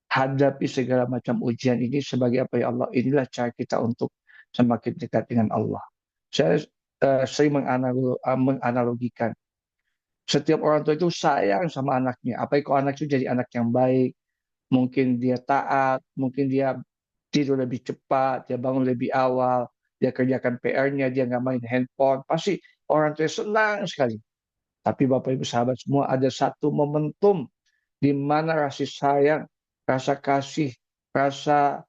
B: hadapi segala macam ujian ini sebagai apa ya Allah. Inilah cara kita untuk semakin dekat dengan Allah. Saya sering menganalogikan. Setiap orang tua itu sayang sama anaknya. Apalagi kalau anak itu jadi anak yang baik. Mungkin dia taat, mungkin dia tidur lebih cepat, dia bangun lebih awal, dia kerjakan PR-nya, dia nggak main handphone. Pasti orang tua senang sekali. Tapi Bapak Ibu sahabat semua ada satu momentum di mana rasa sayang, rasa kasih, rasa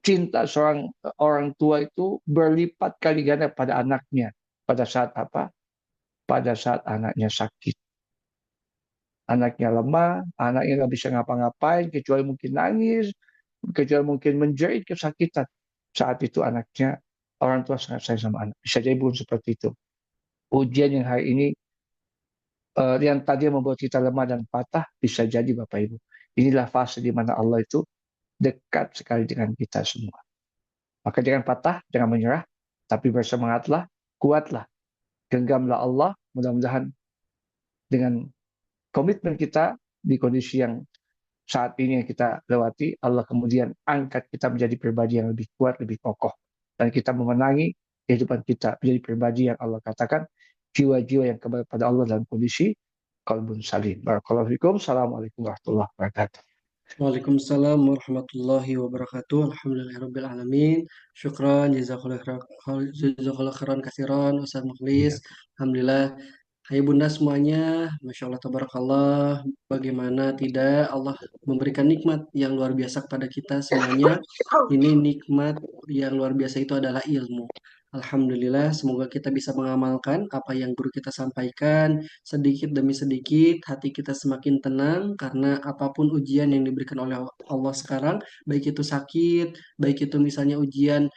B: cinta seorang orang tua itu berlipat kali ganda pada anaknya. Pada saat apa? Pada saat anaknya sakit. Anaknya lemah, anaknya nggak bisa ngapa-ngapain, kecuali mungkin nangis, kecuali mungkin menjerit kesakitan. Saat itu anaknya, orang tua sangat sayang sama anak. Bisa jadi belum seperti itu. Ujian yang hari ini, yang tadi membuat kita lemah dan patah, bisa jadi Bapak Ibu. Inilah fase di mana Allah itu dekat sekali dengan kita semua. Maka jangan patah, jangan menyerah, tapi bersemangatlah, kuatlah, genggamlah Allah, mudah-mudahan dengan komitmen kita di kondisi yang saat ini yang kita lewati, Allah kemudian angkat kita menjadi pribadi yang lebih kuat, lebih kokoh. Dan kita memenangi kehidupan kita menjadi pribadi yang Allah katakan, jiwa-jiwa yang kembali pada Allah dalam kondisi qalbun salim. Barakallahu fikum. Assalamualaikum warahmatullahi wabarakatuh.
A: Waalaikumsalam warahmatullahi wabarakatuh. Alhamdulillahirabbil alamin. Syukran jazakallahu khairan katsiran Ustaz Mukhlis.
B: Iya.
A: Alhamdulillah. Hai Bunda semuanya, Masya Allah Tabarakallah, bagaimana tidak Allah memberikan nikmat yang luar biasa kepada kita semuanya. Ini nikmat yang luar biasa itu adalah ilmu. Alhamdulillah, semoga kita bisa mengamalkan apa yang guru kita sampaikan. Sedikit demi sedikit, hati kita semakin tenang karena apapun ujian yang diberikan oleh Allah sekarang, baik itu sakit, baik itu misalnya ujian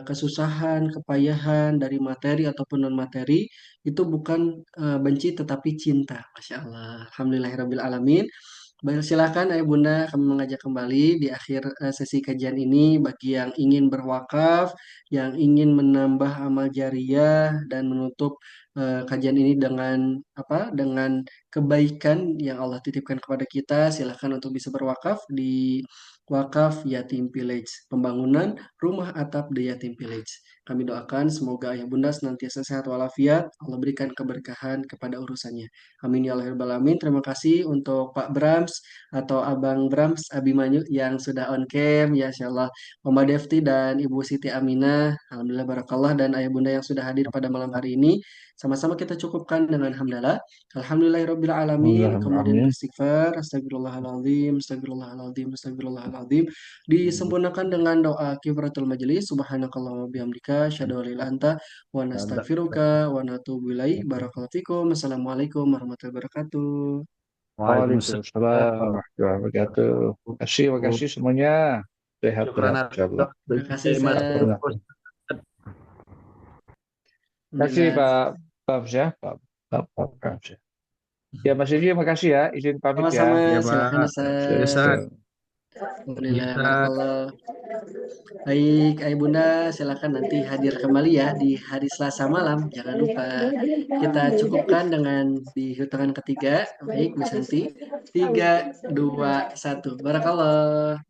A: kesusahan, kepayahan dari materi ataupun non-materi, itu bukan benci tetapi cinta. Masya Allah. Alhamdulillahirabbil alamin. Baik, silakan Ayah Bunda kami mengajak kembali di akhir sesi kajian ini bagi yang ingin berwakaf, yang ingin menambah amal jariah dan menutup kajian ini dengan dengan kebaikan yang Allah titipkan kepada kita. Silahkan untuk bisa berwakaf di Wakaf Yatim Village, pembangunan rumah atap The Yatim Village. Kami doakan semoga ayah bunda senantiasa sehat walafiat, Allah berikan keberkahan kepada urusannya. Amin ya Allah ya Rabbal alamin. Terima kasih untuk Pak Brams atau Abang Brams Abimanyu yang sudah on cam, ya Insya Allah. Mama Devti dan Ibu Siti Aminah, Alhamdulillah Barakallah, dan ayah bunda yang sudah hadir pada malam hari ini. Sama-sama kita cukupkan dengan hamdalah. Alhamdulillahirabbil alamin.
B: Alhamdulillah,
A: Kemudian
B: amin.
A: beristighfar, astagfirullahaladzim, astagfirullahaladzim, astagfirullahaladzim. Disempurnakan dengan doa kifaratul majelis. Subhanakallahumma bihamdika, asyhadu an la ilaha illa anta, wa nastaghfiruka wa natubu ilaik. Barakallahu fikum. Assalamualaikum warahmatullahi wabarakatuh.
B: Waalaikumsalam
D: Waalaikumsalam.
B: warahmatullahi wabarakatuh. Terima kasih semuanya.
D: Syukran
B: Sehat-sehat insyaallah.
A: Terima kasih,
D: terima
A: Seth.
B: Terima kasih
A: Alhamdulillah.
B: Pak Bams ya, Pak Bams ya. Ya Mas Yudi, makasih ya, izin pamit ya.
A: Sama-sama,
D: Ya,
A: silakan
D: Pak.
A: Ustaz.
D: Ustaz.
A: Alhamdulillah,
D: Bisa.
A: barakallah. Baik, Ayah Bunda, silakan nanti hadir kembali ya di hari Selasa malam. Jangan lupa kita cukupkan dengan di hitungan ketiga. Baik, Bu Santi. 3, 2, 1. Barakallah.